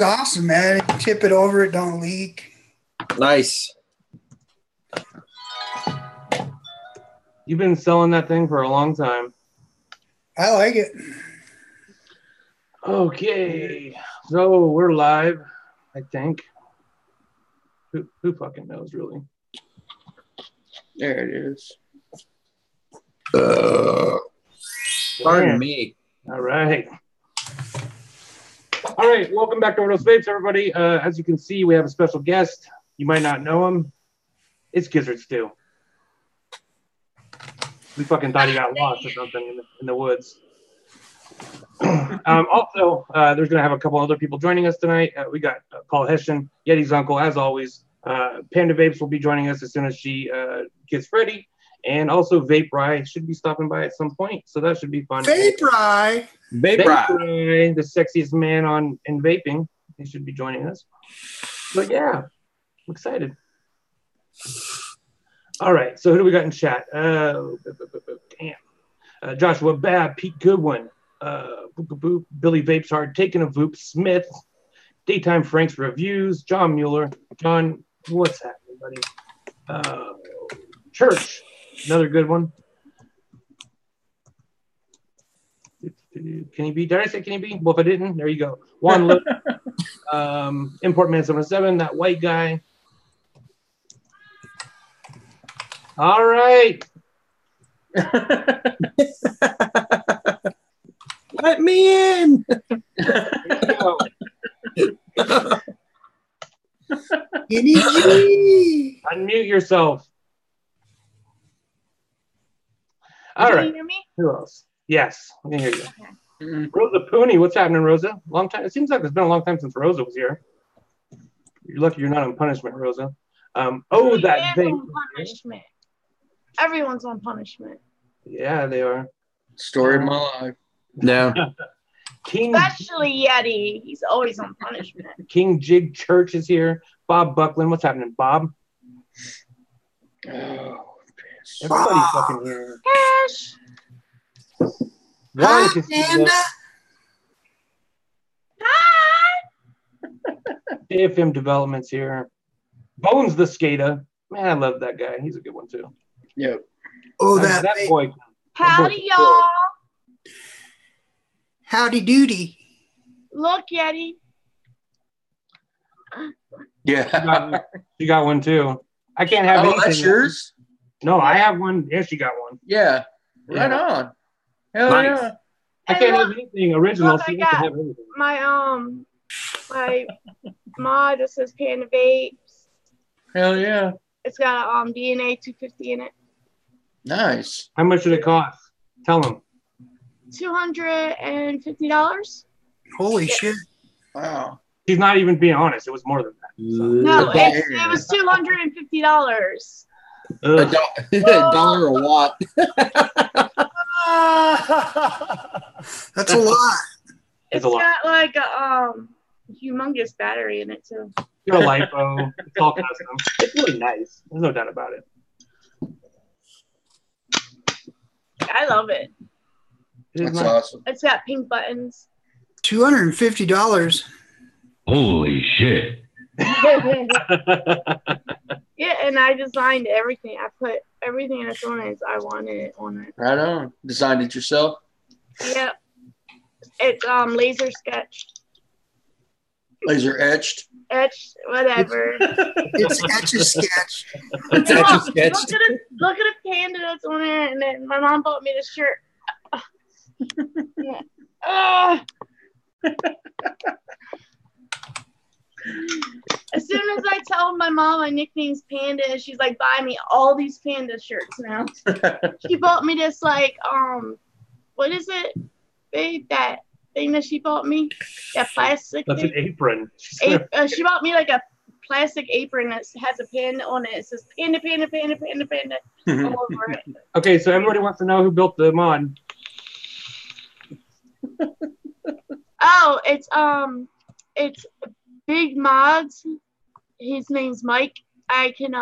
awesome, man. You tip it over, it don't leak. Nice. You've been selling that thing for a long time. I like it. Okay, so we're live, I think. Who fucking knows, really? There it is. Pardon me. All right. All right, welcome back to OverDose Vapes, everybody. As you can see, we have a special guest. You might not know him. It's Gizzard Stew. We fucking thought he got lost or something in the woods. Also, there's going to have a couple other people joining us tonight. We got Paul Hessian, Yeti's uncle, as always. Panda Vapes will be joining us as soon as she gets ready. And also Vape Rye should be stopping by at some point, so that should be fun. Vape Rye. Vape Rye. The sexiest man in vaping. He should be joining us. But yeah, I'm excited. All right, so who do we got in chat? Damn. Joshua Babb, Pete Goodwin, Billy Vapes Hard, Taking a Voop, Smith, Daytime Frank's Reviews, John Mueller. John, what's happening, buddy? Church, another good one. Can he be? Did I say can he be? Well, if I didn't, there you go. Juan Lip, Import Man 707, that white guy. All right. Let me in. Unmute yourself. All right. Can you hear me? Who else? Yes, I can hear you. Okay. Rosa Pooney, what's happening, Rosa? Long time. It seems like it's been a long time since Rosa was here. You're lucky you're not on punishment, Rosa. That vape. On punishment. Everyone's on punishment. Yeah, they are. Story of my life. No. King, Especially Yeti. He's always on punishment. King Jig Church is here. Bob Buckland, what's happening, Bob? Oh, Everybody's fucking here. Cash. Warren AFM Development's here. Bones the Skater. Man, I love that guy. He's a good one too. Yep. Oh, that boy. Howdy, y'all. Howdy doody. Look, Yeti. Yeah. She got one too. I can't have anything. That's yours? No, I have one. Yeah, she got one. Yeah. Right on. Hell nice. yeah. I can't have anything original. Look, so you I can got have anything. my mod that says Panda Vapes. Hell yeah. It's got a DNA 250 in it. Nice. How much did it cost? Tell them. $250. Holy shit. Wow. She's not even being honest. It was more than that. So. No, it was $250. $1 a watt. That's a lot. It's got like a humongous battery in it too. Got a lipo. It's all custom. It's really nice. There's no doubt about it. I love it. That's nice. Awesome. It's got pink buttons. $250. Holy shit. Yeah, and I designed everything. I put everything that's on it as I wanted it on it. Right on. Designed it yourself? Yep. It's laser sketched. Laser etched? Etched, whatever. It's etch-a-sketch. It's etch-a-sketched. Look at the panda that's on there, and then my mom bought me this shirt. Yeah. As soon as I tell my mom my nickname's Panda, she's like, buy me all these Panda shirts now. She bought me this, like, what is it? That thing that she bought me? That plastic That's thing? an apron. She bought me, like, a plastic apron that has a panda on it. It says Panda, Panda, Panda, Panda, Panda all over it. Okay, so everybody wants to know who built the mod. Oh, it's Big Mods. His name's Mike. I can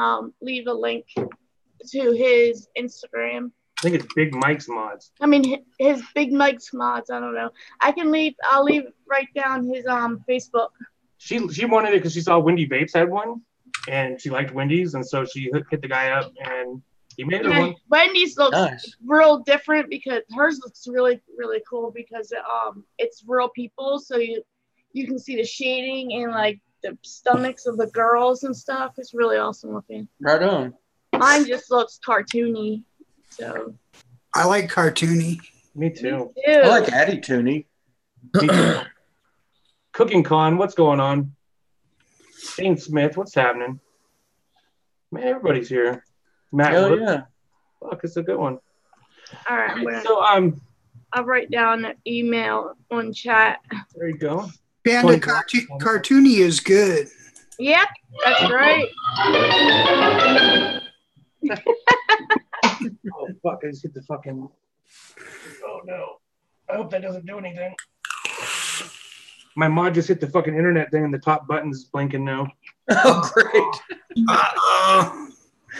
leave a link to his Instagram. I think it's Big Mike's Mods. I mean his Big Mike's Mods. I don't know. I'll leave right down his Facebook. she wanted it because she saw Wendy Vapes had one, and she liked Wendy's, and so she hit the guy up, and he made her one. Wendy's looks Nice. real different because hers looks really, really cool because it's real people, so you can see the shading and like the stomachs of the girls and stuff. It's really awesome looking. Right on. Mine just looks cartoony, so. I like cartoony. Me too. Ew. I like Addie Tooney. Me too. Cooking Con, what's going on? Shane Smith, what's happening? Man, everybody's here. Matt, Hell yeah. fuck, it's a good one. All right, So I'll write down the email on chat. there you go. Panda cartoony is good. Yep, that's right. Oh fuck! I just hit the fucking. Oh no! I hope that doesn't do anything. My mod just hit the fucking internet thing, and the top button's blinking now. Oh, great.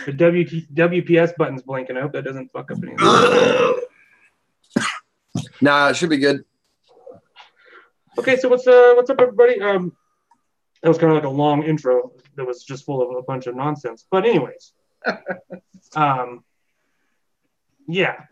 The WPS button's blinking. I hope that doesn't fuck up anything. Nah, it should be good. Okay, so what's up, everybody? That was kind of like a long intro that was just full of a bunch of nonsense. But anyways, yeah,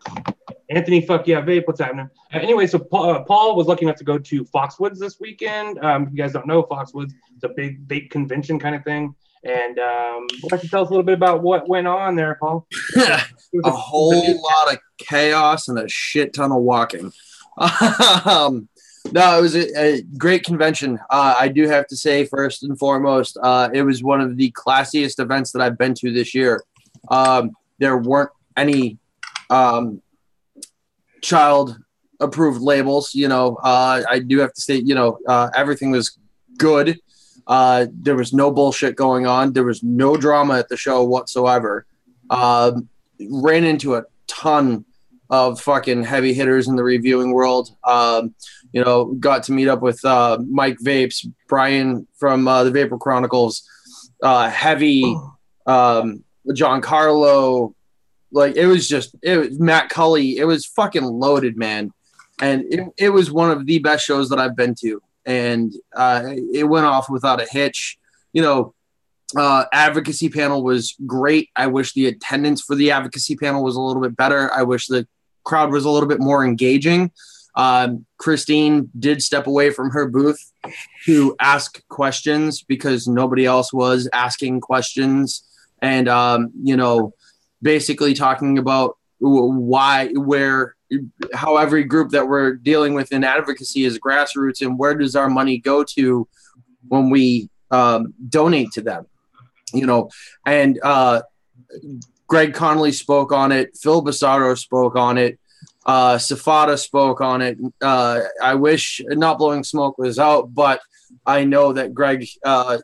Anthony, fuck yeah, vape. What's happening? Anyway, so Paul was lucky enough to go to Foxwoods this weekend. If you guys don't know, Foxwoods, it's a big vape convention kind of thing. And why don't you tell us a little bit about what went on there, Paul? A whole lot of chaos and a shit ton of walking. No, it was a great convention. I do have to say, first and foremost, it was one of the classiest events that I've been to this year. There weren't any child-approved labels. You know, I do have to state, you know, everything was good. There was no bullshit going on. There was no drama at the show whatsoever. Ran into a ton of fucking heavy hitters in the reviewing world. You know, got to meet up with Mike Vapes, Brian from the Vapor Chronicles, Heavy, John Carlo. Like, it was Matt Cully. It was fucking loaded, man. And it was one of the best shows that I've been to. And it went off without a hitch. You know, advocacy panel was great. I wish the attendance for the advocacy panel was a little bit better. I wish the crowd was a little bit more engaging. Christine did step away from her booth to ask questions because nobody else was asking questions. And, you know, basically talking about how every group that we're dealing with in advocacy is grassroots, and where does our money go to when we donate to them, you know. And Greg Connolly spoke on it, Phil Bassaro spoke on it, Safada spoke on it. I wish Not Blowing Smoke was out, but I know that Greg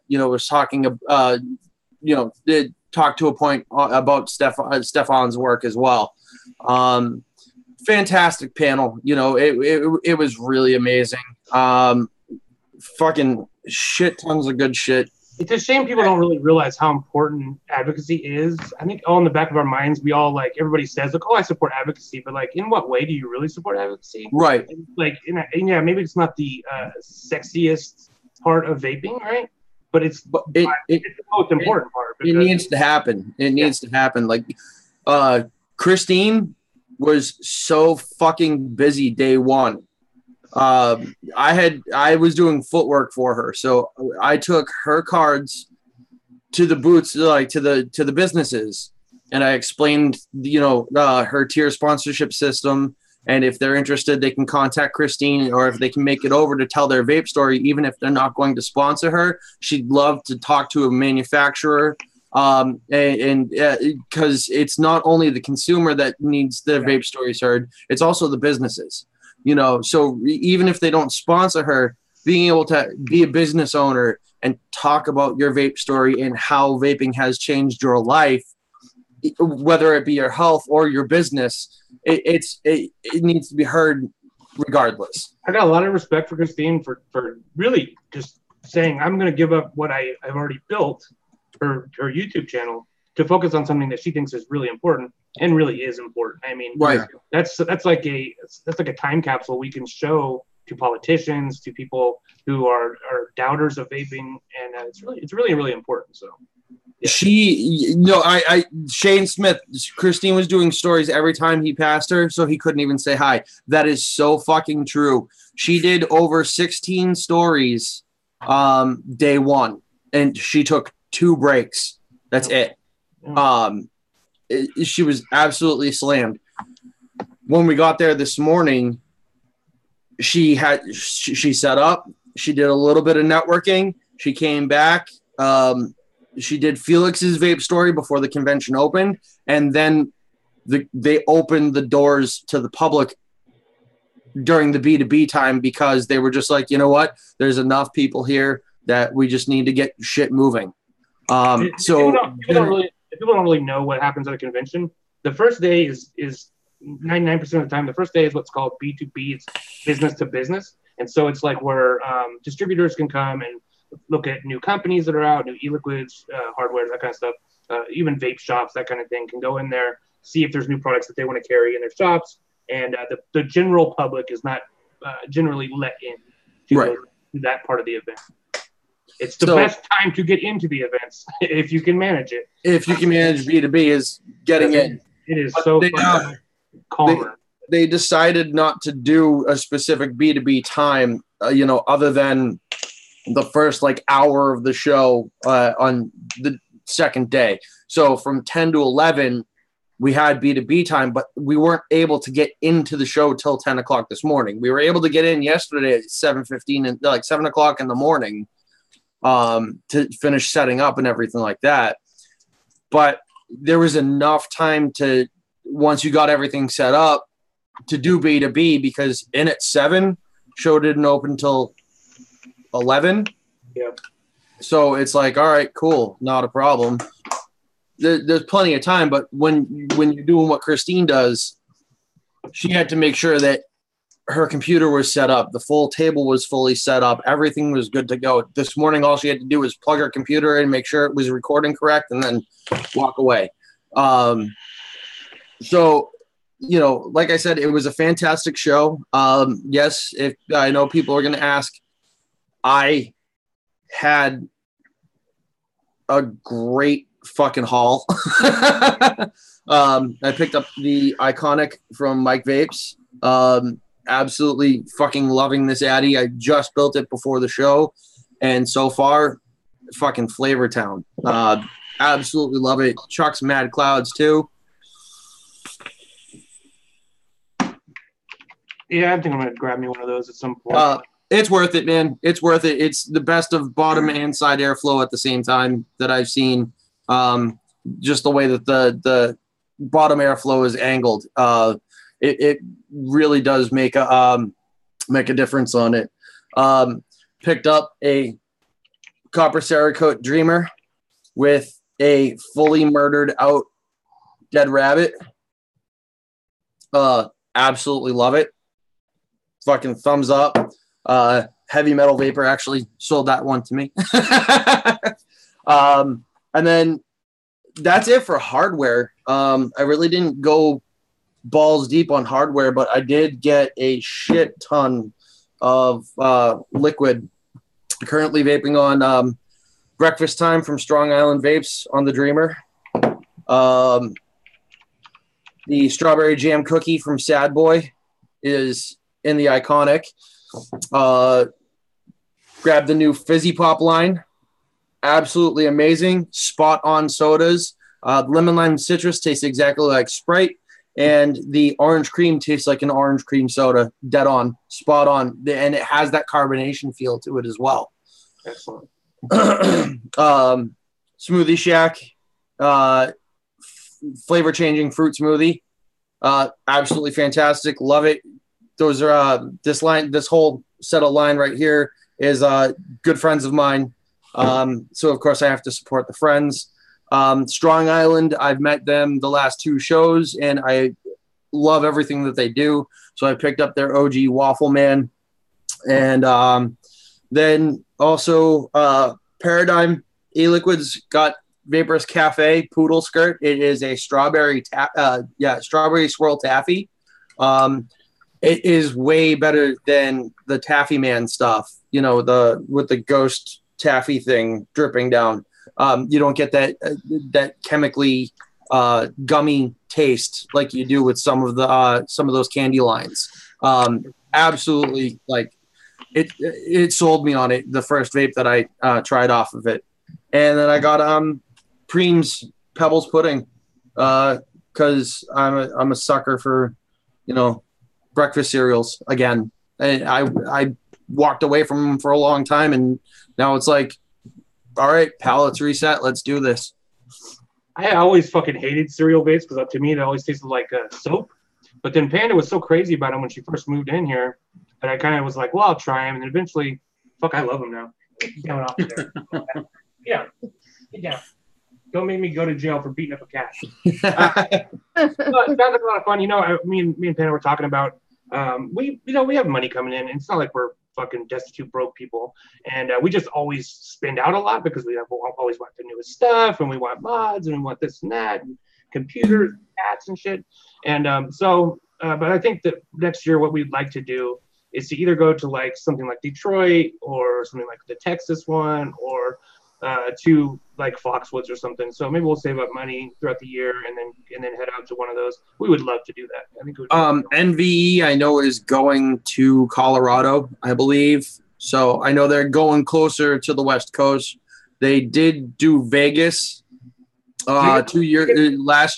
you know, was talking you know, did talk to a point about Stefan's work as well. Fantastic panel. You know, it was really amazing. Fucking shit tons of good shit. It's a shame people don't really realize how important advocacy is. I think all in the back of our minds, we all, like, everybody says, like, oh, I support advocacy, but, like, in what way do you really support advocacy? Right. Like, yeah, maybe it's not the sexiest part of vaping, right? But it's the most important part. It needs to happen. It needs to happen. Like, Christine was so fucking busy day one. I was doing footwork for her, so I took her cards to the booths, like to the businesses, and I explained, you know, her tier sponsorship system, and if they're interested, they can contact Christine, or if they can make it over to tell their vape story, even if they're not going to sponsor her. She'd love to talk to a manufacturer. And because it's not only the consumer that needs their vape stories heard, it's also the businesses, you know. So even if they don't sponsor her, being able to be a business owner and talk about your vape story and how vaping has changed your life, whether it be your health or your business, it needs to be heard regardless. I got a lot of respect for Christine for really just saying, I'm going to give up what I've already built, her YouTube channel, to focus on something that she thinks is really important and really is important. I mean, right. That's like a time capsule we can show to politicians, to people who are doubters of vaping, and it's really important. So. Yeah. Shane Smith, Christine was doing stories every time he passed her, so he couldn't even say hi. That is so fucking true. She did over 16 stories day one, and she took 2 breaks. That's it. She was absolutely slammed. When we got there this morning, she set up, she did a little bit of networking, she came back, she did Felix's vape story before the convention opened, and then they opened the doors to the public during the B2B time because they were just like, you know what? There's enough people here that we just need to get shit moving. If people don't really know what happens at a convention, the first day is 99% of the time, the first day is what's called B2B. It's business to business. And so it's like where distributors can come and look at new companies that are out, new e-liquids, hardware, that kind of stuff. Even vape shops, that kind of thing, can go in there, see if there's new products that they want to carry in their shops. And the general public is not generally let in to that part of the event. It's the best time to get into the events if you can manage it. If you can manage B2B is getting in. It is so calmer. They decided not to do a specific B2B time, other than the first hour of the show on the second day. So from 10 to 11, we had B2B time, but we weren't able to get into the show till 10 o'clock this morning. We were able to get in yesterday at 7:15 and 7 o'clock in the morning to finish setting up and everything like that. But there was enough time to, once you got everything set up, to do B2B, because in at 7, show didn't open until 11. Yeah. So it's like, all right, cool, not a problem. There's plenty of time, but when you're doing what Christine does, she had to make sure that her computer was set up, the full table was fully set up, everything was good to go. This morning, all she had to do was plug her computer in, make sure it was recording correct, and then walk away. So, like I said, it was a fantastic show. Yes, if I know people are going to ask, I had a great fucking haul. I picked up the Iconic from Mike Vapes. Absolutely fucking loving this Addy. I just built it before the show, and so far, fucking Flavor Town. Absolutely love it. Chuck's Mad Clouds too. Yeah, I think I'm gonna grab me one of those at some point. It's worth it, man. It's worth it. It's the best of bottom and side airflow at the same time that I've seen. Just the way that the bottom airflow is angled, it really does make a difference on it. Picked up a Copper Cerakote Dreamer with a fully murdered out dead rabbit. Absolutely love it. Fucking thumbs up. Heavy Metal Vapor actually sold that one to me. And then that's it for hardware. I really didn't go balls deep on hardware, but I did get a shit ton of liquid. Currently vaping on Breakfast Time from Strong Island Vapes on the Dreamer. The Strawberry Jam Cookie from Sad Boy is in the Iconic. Grabbed the new Fizzy Pop line. Absolutely amazing. Spot on sodas. Lemon lime citrus tastes exactly like Sprite, and the orange cream tastes like an orange cream soda. Dead on, spot on, and it has that carbonation feel to it as well. Excellent. Smoothie Shack, flavor changing fruit smoothie. Absolutely fantastic. Love it. Those are this whole set of line right here is good friends of mine. So of course I have to support the friends. Strong Island, I've met them the last 2 shows and I love everything that they do. So I picked up their OG Waffle Man. And then also Paradigm E-Liquids got Vaporous Cafe Poodle Skirt. It is a strawberry swirl taffy. it is way better than the Taffy Man stuff. You know, with the ghost taffy thing dripping down. You don't get that chemically gummy taste like you do with some of those candy lines. Absolutely, like it sold me on it. The first vape that I tried off of it, and then I got Preem's Pebbles Pudding because I'm a sucker for, you know, breakfast cereals again. And I walked away from them for a long time, and now it's like, all right, palate's reset. Let's do this. I always fucking hated cereal vapes because to me it always tasted like soap. But then Panda was so crazy about them when she first moved in here that I kind of was like, well, I'll try them. And then eventually, fuck, I love them now. Get down off there. Yeah, get down. Don't make me go to jail for beating up a cat. But it sounds like a lot of fun. You know, me and Panda were talking about we have money coming in, and it's not like we're fucking destitute broke people, and we just always spend out a lot because we always want the newest stuff, and we want mods, and we want this and that, and computers, and cats and shit. And but I think that next year what we'd like to do is to either go to like something like Detroit or something like the Texas one, or to like Foxwoods or something. So maybe we'll save up money throughout the year and then head out to one of those. We would love to do that. I think it would NVE I know is going to Colorado, I believe. So I know they're going closer to the West Coast. They did do Vegas last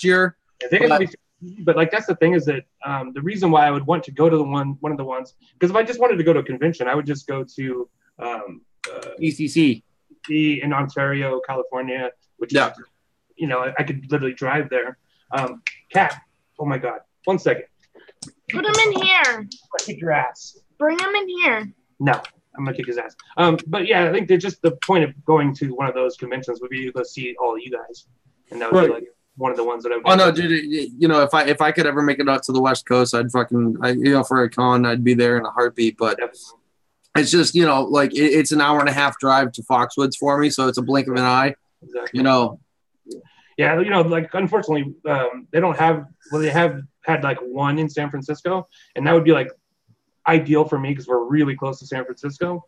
year. But like that's the thing is that the reason why I would want to go to one of the ones, because if I just wanted to go to a convention, I would just go to ECC in Ontario, California, which is, you know, I could literally drive there. Cat, oh my God, 1 second. Put him in here. I'll kick your ass. Bring him in here. No, I'm gonna kick his ass. But yeah, I think that just the point of going to one of those conventions would be to go see all of you guys, and that would be like one of the ones that I would. Oh no, dude! You know, if I could ever make it out to the West Coast, I'd for a con, I'd be there in a heartbeat. But it's just, you know, like it's an hour and a half drive to Foxwoods for me, so it's a blink of an eye. Exactly. You know. Yeah, you know, like unfortunately, they don't have. Well, they have had like one in San Francisco, and that would be like ideal for me because we're really close to San Francisco.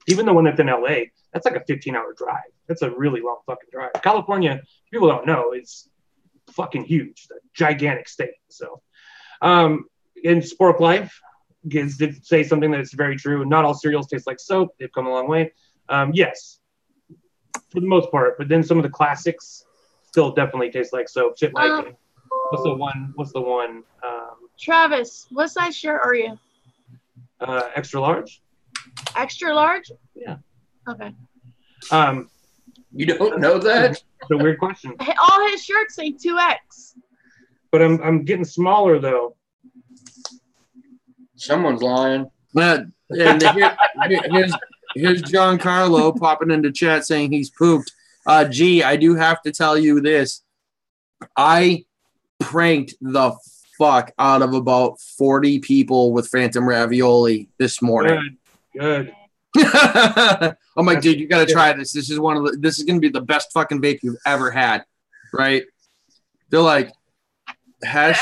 Even the one that's in LA, that's like a 15-hour drive. That's a really long fucking drive. California, people don't know, it's fucking huge. It's a gigantic state. So, in Sport Life, Giz did say something that's very true. Not all cereals taste like soap. They've come a long way. Yes, for the most part. But then some of the classics still definitely taste like soap. Shit like, what's the one? Travis, what size shirt are you? Extra large. Extra large? Yeah. Okay. You don't know that? It's a weird question. All his shirts say 2X. But I'm getting smaller though. Someone's lying. But and here's John Carlo popping into chat saying he's pooped. Gee, I do have to tell you this. I pranked the fuck out of about 40 people with Phantom Ravioli this morning. Good. I'm like, dude, you got to try this. This is going to be the best fucking vape you've ever had. Right? They're like, Hesh,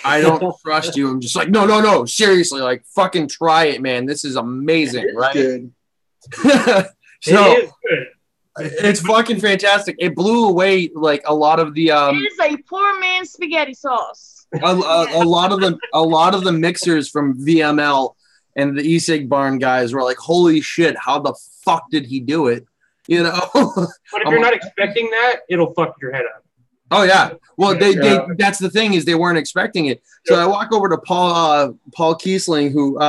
I don't trust you. I'm just like, no. Seriously, like, fucking try it, man. This is amazing, right? Good. So, it is good. It's fucking fantastic. It blew away like a lot of the it is a poor man's spaghetti sauce. a lot of the mixers from VML and the e-cig barn guys were like, holy shit, how the fuck did he do it? You know? But if you're not expecting that, it'll fuck your head up. Oh yeah. Well, they that's the thing is they weren't expecting it. So I walk over to Paul Kiesling who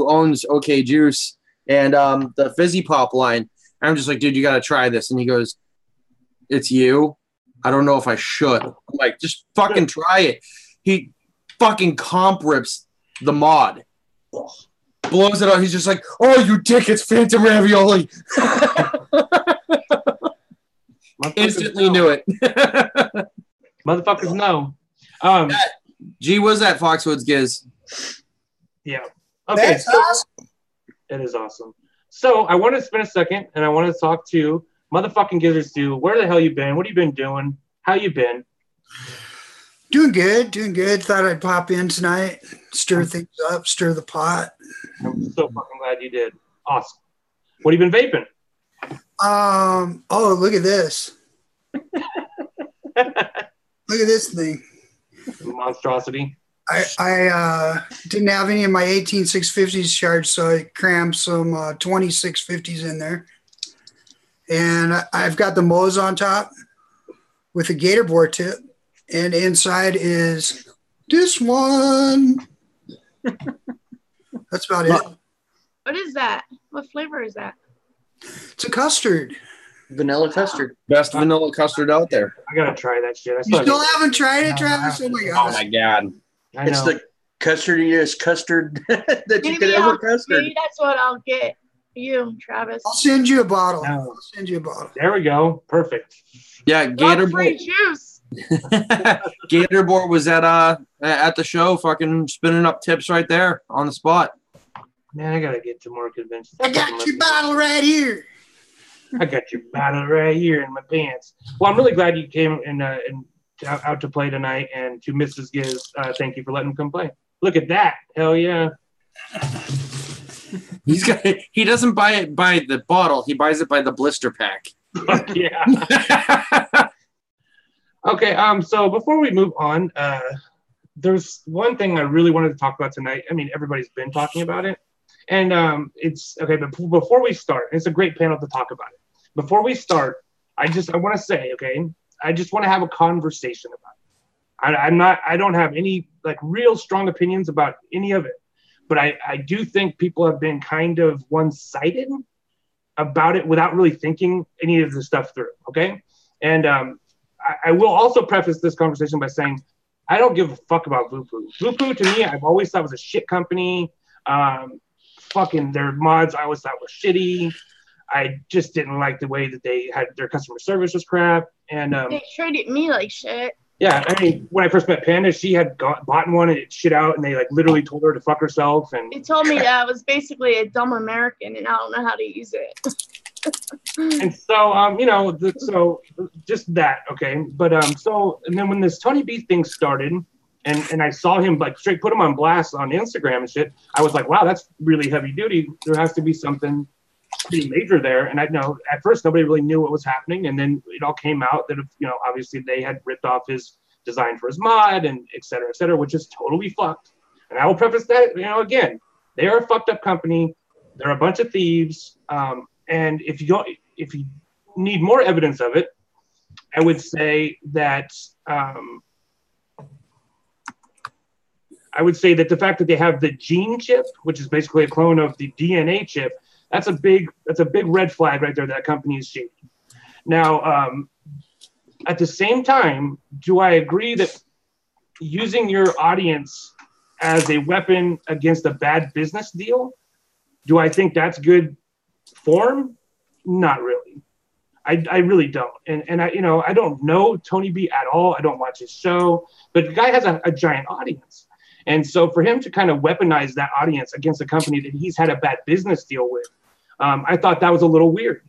owns OK Juice and the Fizzy Pop line. I'm just like, dude, you got to try this. And he goes, it's you? I don't know if I should. I'm like, just fucking try it. He fucking comp rips the mod. Blows it out. He's just like, oh, you dick, it's Phantom Ravioli. Instantly knew it. Motherfuckers know. Gee, was that Foxwoods Giz? Yeah. Okay. That's awesome. It is awesome. So I want to spend a second and I want to talk to motherfucking Gizzards Stew. Where the hell you been? What have you been doing? How you been? Doing good, doing good. Thought I'd pop in tonight, stir things up, stir the pot. I'm so fucking glad you did. Awesome. What have you been vaping? Oh, look at this. Look at this thing. Monstrosity. I didn't have any of my 18650s charged, so I crammed some 2650s in there. And I've got the Moe's on top with a gator board tip. And inside is this one. That's about it. What is that? What flavor is that? It's a custard. Vanilla custard. Best vanilla custard out there. I gotta try that shit. You still haven't tried it, Travis? Oh my Oh god. my god. I It's know. the custardiest custard that you could Maybe ever custard. maybe that's what I'll get you, Travis. I'll send you a bottle. No. I'll send you a bottle. There we go. Perfect. Yeah, Gator Free Board. juice. Gator Board was at the show, fucking spinning up tips right there on the spot. Man, I gotta get to more conventions. I got your bottle right here. I got your bottle right here in my pants. Well, I'm really glad you came and out to play tonight. And to Mrs. Giz, thank you for letting him come play. Look at that. Hell yeah. He doesn't buy it by the bottle. He buys it by the blister pack. Fuck yeah. Okay, so before we move on, there's one thing I really wanted to talk about tonight. I mean, everybody's been talking about it. And it's okay, but before we start, it's a great panel to talk about it. Before we start, I want to say, okay, I just want to have a conversation about it. I don't have any like real strong opinions about any of it, but I do think people have been kind of one-sided about it without really thinking any of the stuff through. Okay. And I will also preface this conversation by saying, I don't give a fuck about Voopoo. Voopoo to me, I've always thought was a shit company. Fucking their mods, I always thought were shitty. I just didn't like the way that they had their customer service was crap. And They treated me like shit. yeah, I mean, when I first met Panda, she had bought one and it shit out, and they like literally told her to fuck herself. And They told me that I was basically a dumb American and I don't know how to use it. and so so just that, okay. But and then when this Tony B thing started, and I saw him like straight put him on blast on Instagram and shit, I was like, wow, that's really heavy duty. There has to be something pretty major there. And I know at first nobody really knew what was happening, and then it all came out that obviously they had ripped off his design for his mod and et cetera, which is totally fucked. And I will preface that, again, they are a fucked up company. They're a bunch of thieves. And if you need more evidence of it, I would say that the fact that they have the gene chip, which is basically a clone of the DNA chip, that's a big red flag right there. That company is shady. Now, at the same time, do I agree that using your audience as a weapon against a bad business deal, do I think that's good form? Not really. I really don't. And I don't know Tony B at all. I don't watch his show, but the guy has a giant audience. And so for him to kind of weaponize that audience against a company that he's had a bad business deal with, I thought that was a little weird.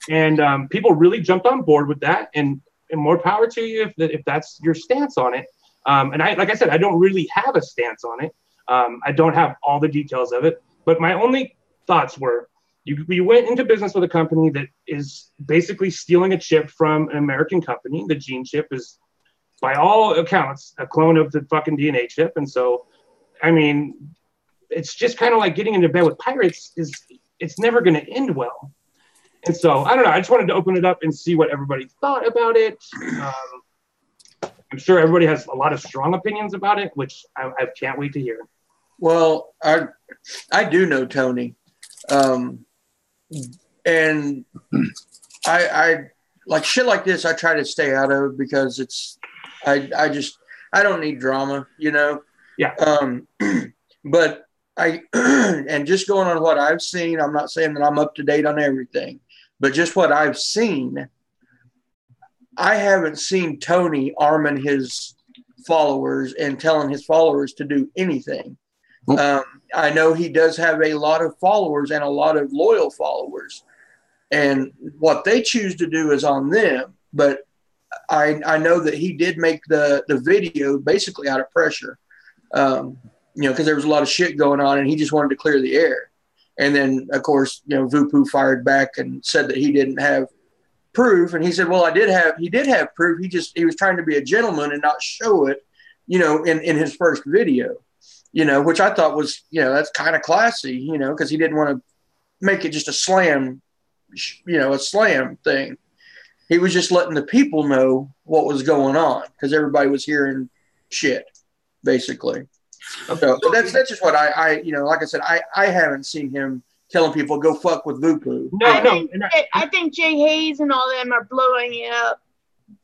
And people really jumped on board with that. And more power to you if that's your stance on it. And like I said, I don't really have a stance on it. I don't have all the details of it. But my only thoughts were, you went into business with a company that is basically stealing a chip from an American company. The gene chip is, by all accounts, a clone of the fucking DNA chip. And so, I mean, it's just kind of like getting into bed with pirates. It's never going to end well. And so, I don't know. I just wanted to open it up and see what everybody thought about it. I'm sure everybody has a lot of strong opinions about it, which I can't wait to hear. Well, I do know Tony. And I like shit like this. I try to stay out of because I don't need drama, Yeah. But and just going on what I've seen, I'm not saying that I'm up to date on everything, but just what I've seen, I haven't seen Tony arming his followers and telling his followers to do anything. I know he does have a lot of followers and a lot of loyal followers, and what they choose to do is on them. But I know that he did make the video basically out of pressure, because there was a lot of shit going on, and he just wanted to clear the air. And then, of course, Vupu fired back and said that he didn't have proof. And he said, well, he did have proof. He was trying to be a gentleman and not show it, in his first video, which I thought was, that's kind of classy, because he didn't want to make it just a slam thing. He was just letting the people know what was going on because everybody was hearing shit, basically. So that's just what I like I said, I haven't seen him telling people go fuck with Vupu. I think Jay Hayes and all them are blowing it up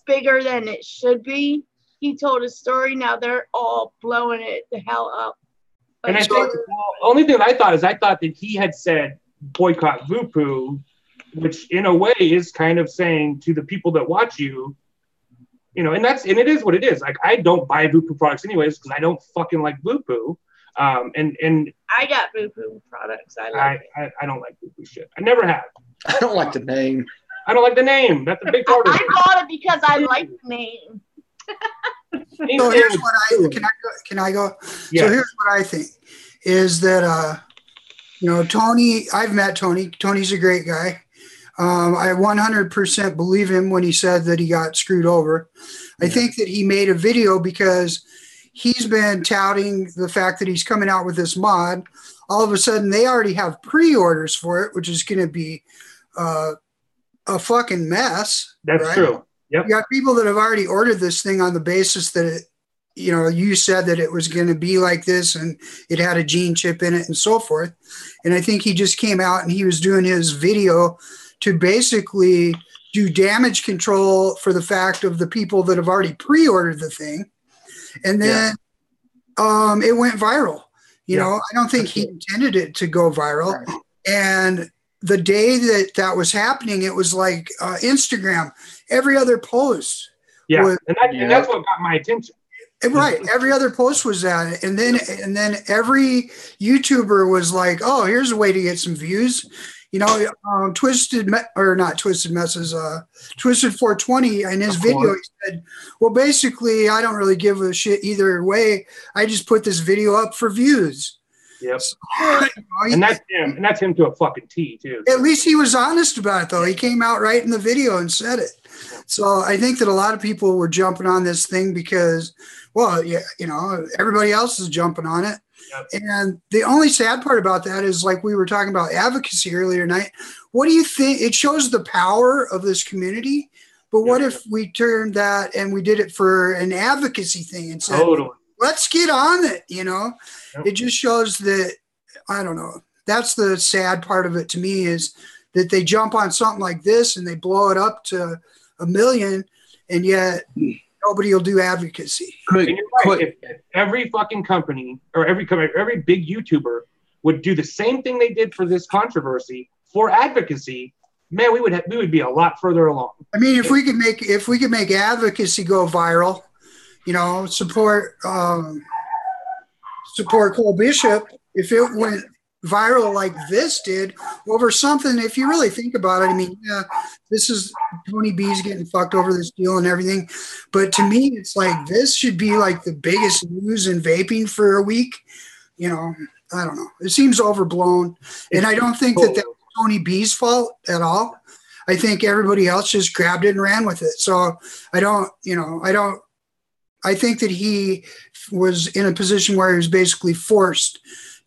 bigger than it should be. He told a story. Now they're all blowing it the hell up. And I think the only thing I thought that he had said boycott Vupu, which in a way is kind of saying to the people that watch you, and it is what it is. Like, I don't buy Vupu products anyways because I don't fucking like Vupu. And I got Vupu products. I don't like Vupu shit. I never have. I don't like the name. I don't like the name. That's a big part of it. I bought it because I like the name. So here's what can I go? Yeah. So here's what I think is that Tony, I've met Tony. Tony's a great guy. I 100% believe him when he said that he got screwed over. I think that he made a video because he's been touting the fact that he's coming out with this mod. All of a sudden, they already have pre-orders for it, which is going to be a fucking mess. That's right? True. Yep. You got people that have already ordered this thing on the basis that you said that it was going to be like this and it had a gene chip in it and so forth. And I think he just came out and he was doing his video to basically do damage control for the fact of the people that have already pre-ordered the thing. And then it went viral. I don't think he intended it to go viral. Right. And the day that was happening, it was like Instagram, every other post. Yeah, and that's what got my attention. Right, every other post was that, and then every YouTuber was like, "Oh, here's a way to get some views." Twisted 420 in his video, he said, "Well, basically, I don't really give a shit either way. I just put this video up for views." Yep. So, and that's him. And that's him to a fucking T too. At least he was honest about it, though. He came out right in the video and said it. So I think that a lot of people were jumping on this thing because, everybody else is jumping on it. Yep. And the only sad part about that is, like we were talking about advocacy earlier tonight. What do you think? It shows the power of this community. But what if we turned that and we did it for an advocacy thing and said, totally. Let's get on it, Yep. It just shows that, I don't know, that's the sad part of it to me is that they jump on something like this and they blow it up to 1 million, and yet nobody will do advocacy. And you're right. If every fucking company or every big YouTuber would do the same thing they did for this controversy for advocacy, man, we would be a lot further along. I mean, if we could make advocacy go viral, support Cole Bishop. If it went viral like this did over something, if you really think about it, I mean, this is Tony B's getting fucked over this deal and everything. But to me, it's like this should be like the biggest news in vaping for a week. I don't know. It seems overblown. And I don't think that was Tony B's fault at all. I think everybody else just grabbed it and ran with it. So I think that he was in a position where he was basically forced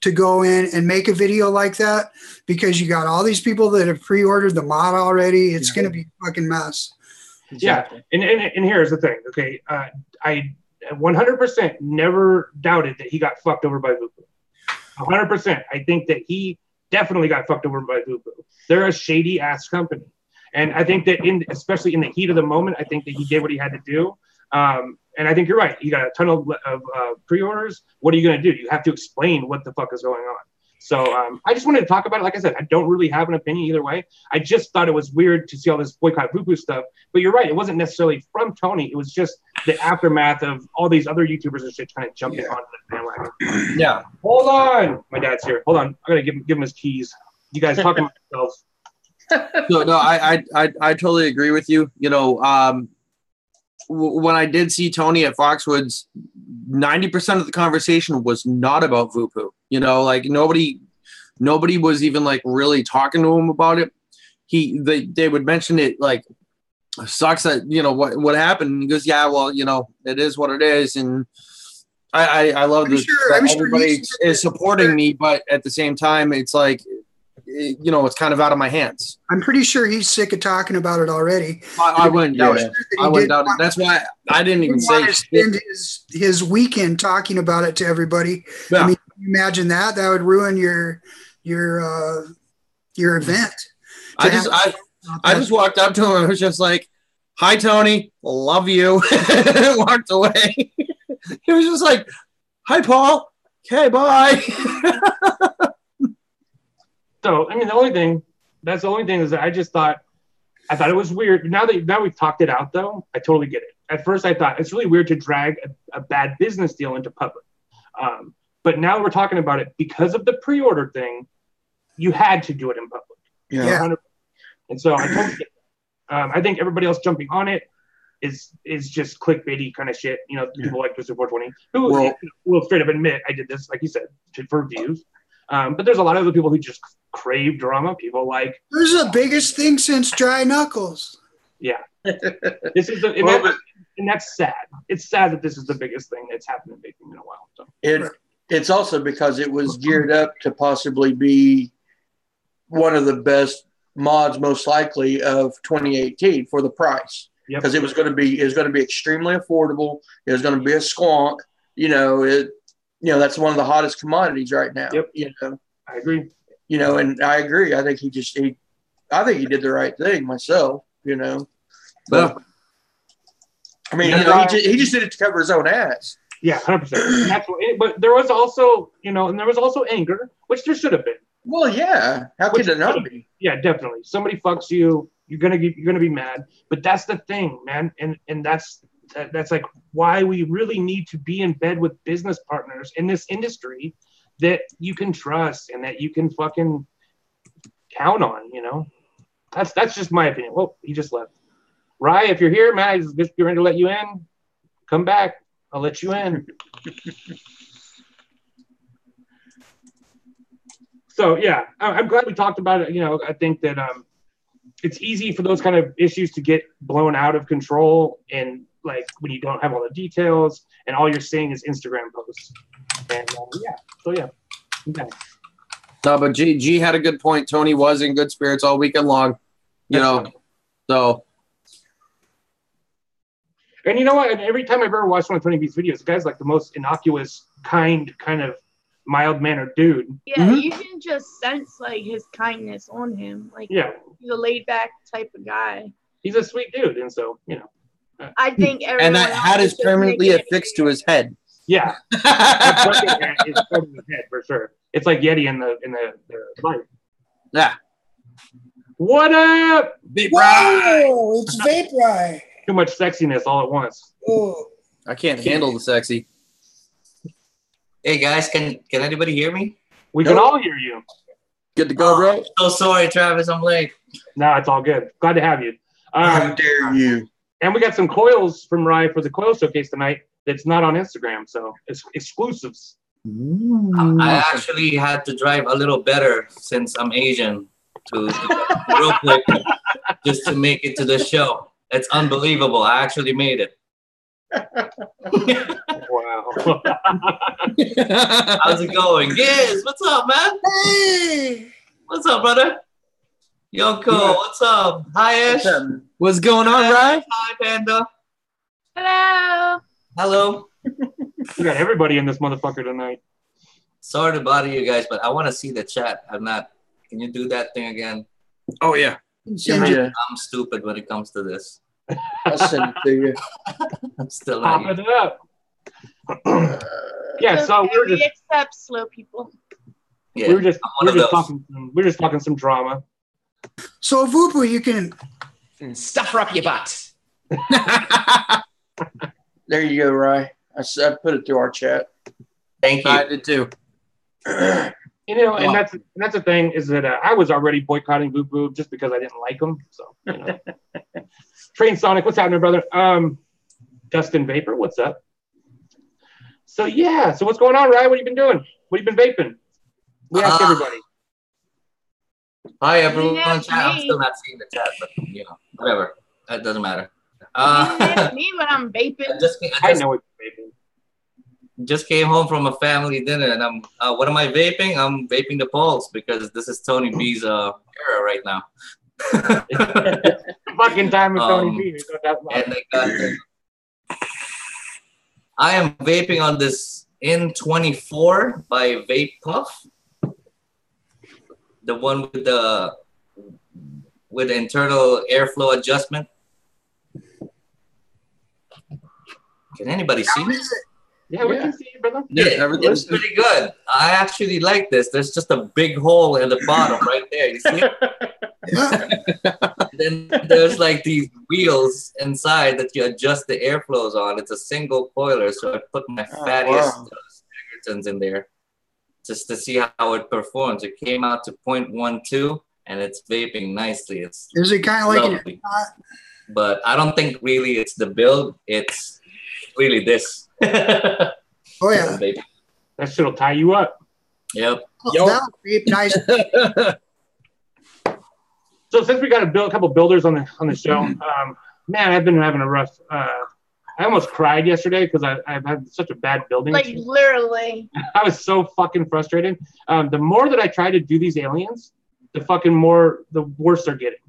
to go in and make a video like that because you got all these people that have pre-ordered the mod already. It's going to be a fucking mess. Exactly. Yeah. And here's the thing. Okay. I 100% never doubted that he got fucked over by Vupu. 100%. I think that he definitely got fucked over by Vupu. They're a shady ass company. And I think that especially in the heat of the moment, I think that he did what he had to do. And I think you're right. You got a ton of pre-orders. What are you going to do? You have to explain what the fuck is going on. So I just wanted to talk about it. Like I said, I don't really have an opinion either way. I just thought it was weird to see all this boycott Vupu stuff. But you're right. It wasn't necessarily from Tony. It was just the aftermath of all these other YouTubers and shit kind of jumping onto the bandwagon. Yeah. Hold on. My dad's here. Hold on. I'm going to give him his keys. You guys talking about yourselves. No, I totally agree with you. when I did see Tony at Foxwoods, 90% of the conversation was not about Vupu. You know, like nobody was even like really talking to him about it. They would mention it like, sucks that, you know, what happened. And he goes, yeah, well, you know, it is what it is. And I love that everybody is supporting me, but at the same time, it's like, you know, it's kind of out of my hands. I'm pretty sure he's sick of talking about it already. I wouldn't doubt it. I wouldn't doubt it. That's why I didn't even say spend his weekend talking about it to everybody. Yeah. I mean, imagine that would ruin your event. I just walked up to him and was just like, "Hi, Tony, love you." Walked away. He was just like, "Hi, Paul. Okay, bye." So, I mean, that's the only thing is that I thought it was weird. Now we've talked it out, though, I totally get it. At first, I thought it's really weird to drag a bad business deal into public. But now we're talking about it because of the pre-order thing. You had to do it in public. Yeah. 100%. And so I totally get it. I think everybody else jumping on it is just clickbaity kind of shit. You know, people like Mr. 420 who will straight up admit I did this, like you said, for views. But there's a lot of other people who just crave drama. People like this is the biggest thing since Dry Knuckles. Yeah, this is and that's sad. It's sad that this is the biggest thing that's happened in vaping in a while. So it's also because it was geared up to possibly be one of the best mods, most likely of 2018 for the price. Because it was going to be extremely affordable. It was going to be a squonk. You know, that's one of the hottest commodities right now. Yep. You know, I agree. You know, and I agree. I think he did the right thing myself. You know, but I mean, he just did it to cover his own ass. Yeah, 100%. But there was also, anger, which there should have been. Well, yeah. How could it not be? Yeah, definitely. Somebody fucks you, you're gonna be mad. But that's the thing, man, and that's like why we really need to be in bed with business partners in this industry that you can trust and that you can fucking count on. You know, that's just my opinion. Well, he just left. Rye, if you're here, man, I just get ready to let you in. Come back. I'll let you in. So yeah, I'm glad we talked about it. You know, I think that it's easy for those kind of issues to get blown out of control, and like when you don't have all the details and all you're seeing is Instagram posts. And okay. No, but G had a good point. Tony was in good spirits all weekend long. You know, so. And you know what? Every time I've ever watched one of Tony B's videos, the guy's like the most innocuous, kind of mild-mannered dude. Yeah, you can just sense like his kindness on him. Like, he's a laid-back type of guy. He's a sweet dude, and so I think everyone and that hat is permanently affixed to his head. Yeah, that bucket hat is part of his head for sure. It's like Yeti in the light. Yeah. What up? Whoa, it's Vape Rye. Too much sexiness all at once. Oh, I can't handle the sexy. Hey guys, can anybody hear me? We can all hear you. Good to go, bro. So sorry, Travis, I'm late. No, it's all good. Glad to have you. How dare you? And we got some coils from Rye for the coil showcase tonight that's not on Instagram, so it's exclusives. I actually had to drive a little better since I'm Asian to real quick just to make it to the show. It's unbelievable. I actually made it. Wow. How's it going? Yes, what's up, man? hey! What's up, brother? Yo, cool. What's up? Hi, Ash. What's going on, Ryan? Hi, Panda. Hello. Hello. We got everybody in this motherfucker tonight. Sorry to bother you guys, but I want to see the chat. I'm not. Can you do that thing again? Oh, yeah. I'm stupid when it comes to this. I'll send it to you. I'm still Pop not. it up. Yeah, so we were just accept slow people. Yeah, we were just talking some drama. So Vupu, you can stuff her up your butt. There you go, Rye. I put it through our chat. Thank you. I did too. You know, and that's the thing is that I was already boycotting Vupu just because I didn't like him. So, you know. Train Sonic, what's happening, brother? Dustin Vapor, what's up? So yeah, so what's going on, Ryan? What have you been doing? What have you been vaping? We ask everybody. Hi everyone. You didn't ask I'm me. still not seeing the chat, but you know, whatever. That doesn't matter. You didn't ask me what I'm vaping. I know what you're vaping. Just came home from a family dinner, and I'm. What am I vaping? I'm vaping the Pulse because this is Tony B's era right now. Fucking time with Tony B. And I am vaping on this N24 by Vape Puff. The one with the internal airflow adjustment. Can anybody see me? Yeah, we can see you, brother. Yeah, it's pretty good. I actually like this. There's just a big hole in the bottom right there. You see it? Then there's like these wheels inside that you adjust the airflows on. It's a single coiler, so I put my fattiest Staggertons in there just to see how it performs. It came out to 0.12, and it's vaping nicely. Is it kind of like but I don't think really it's the build. It's really this. Oh yeah, that shit'll tie you up. Yep. That'll be nice. So since we got a couple builders on the show, man, I've been having a rough. I almost cried yesterday because I've had such a bad building. Like literally. I was so fucking frustrated. The more that I try to do these aliens, the worse they're getting.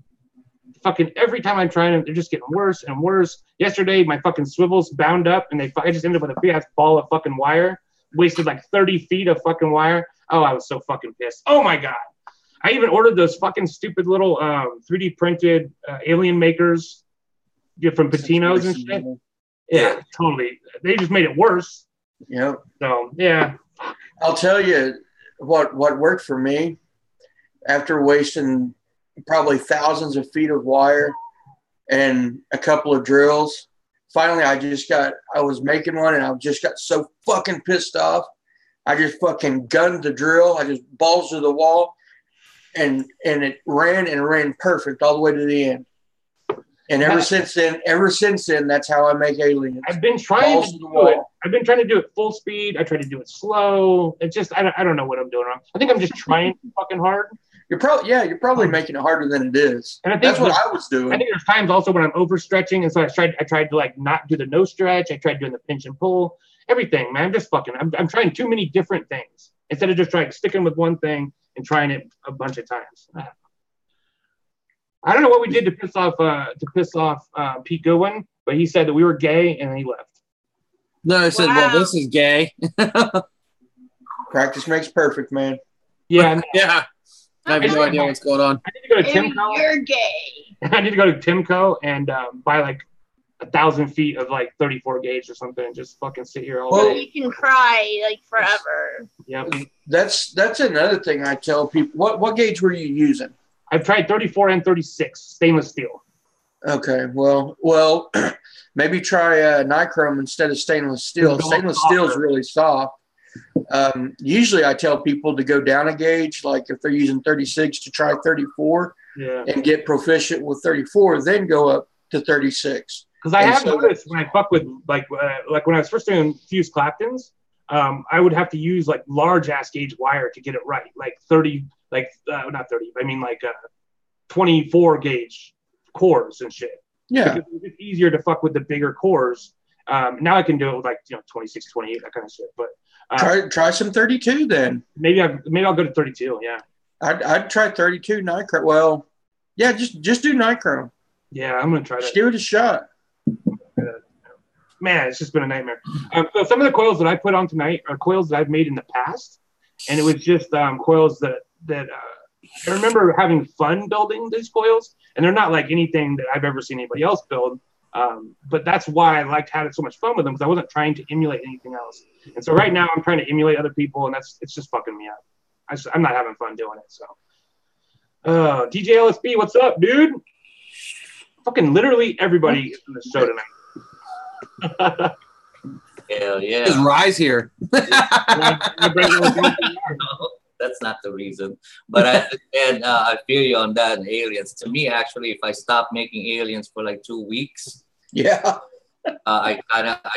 Fucking every time I'm trying them, they're just getting worse and worse. Yesterday, my fucking swivels bound up, and I just ended up with a big ass ball of fucking wire. Wasted like 30 feet of fucking wire. Oh, I was so fucking pissed. Oh my god. I even ordered those fucking stupid little 3D printed alien makers from Patino's and shit. Yeah, totally. They just made it worse. Yep. So yeah. I'll tell you what worked for me after wasting probably thousands of feet of wire and a couple of drills. Finally, I was making one and I just got so fucking pissed off. I just fucking gunned the drill. I just balls to the wall and it ran perfect all the way to the end. And ever since then, that's how I make aliens. I've been trying to do it. I've been trying to do it full speed. I try to do it slow. It's just, I don't know what I'm doing wrong. I think I'm just trying fucking hard. You're probably making it harder than it is. And I think that's what I was doing. I think there's times also when I'm overstretching, and so I tried to like not do the no stretch. I tried doing the pinch and pull, everything, man. I'm trying too many different things instead of just sticking with one thing and trying it a bunch of times. I don't know what we did to piss off Pete Goodwin, but he said that we were gay and he left. No, I said, well, this is gay. Practice makes perfect, man. Yeah. Yeah. I have no idea what's going on. I need to go to Timco. You're gay. I need to go to Timco and buy like 1,000 feet of like 34 gauge or something and just fucking sit here all day. You can cry like forever. Yep. That's another thing I tell people. What gauge were you using? I've tried 34 and 36 stainless steel. Okay, well, maybe try nichrome instead of stainless steel. Stainless steel is really soft. Usually I tell people to go down a gauge, like if they're using 36 to try 34 and get proficient with 34, then go up to 36. Because I have noticed when I fuck with like when I was first doing fused Claptons, I would have to use like large ass gauge wire to get it right, like 30, not 30, I mean like 24 gauge cores and shit. Yeah, because it's easier to fuck with the bigger cores. Now I can do it with 26, 28, that kind of shit. But try some 32 then. Maybe I'll go to 32. Yeah, I'd try 32 nichrome. Well, yeah, just do nichrome. Yeah, I'm gonna try that. Just give it a shot. Man, it's just been a nightmare. So some of the coils that I put on tonight are coils that I've made in the past, and it was just coils that I remember having fun building these coils, and they're not like anything that I've ever seen anybody else build. But that's why I liked having so much fun with them, because I wasn't trying to emulate anything else. And so right now I'm trying to emulate other people, and it's just fucking me up. I'm not having fun doing it. So, DJ LSB, what's up, dude? Fucking literally everybody is in the show tonight. Hell yeah. There's Rise here. No, that's not the reason. But I feel you on that. And aliens. To me, actually, if I stop making aliens for like 2 weeks, yeah, I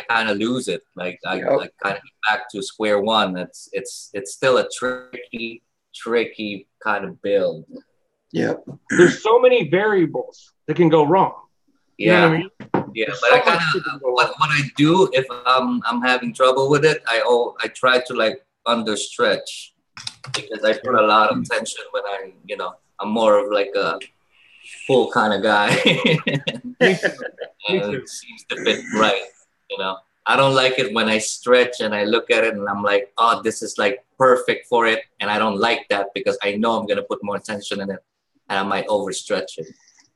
kind of lose it. Like I kind of get back to square one. It's still a tricky kind of build. Yep. There's so many variables that can go wrong. You know what I mean? Yeah, There's but so I kind of what I do if I'm having trouble with it, I try to like understretch, because I put a lot of tension when I'm more of like a full kind of guy. And it seems to fit right, I don't like it when I stretch and I look at it and I'm like, oh, this is like perfect for it, and I don't like that because I know I'm gonna put more tension in it and I might overstretch it.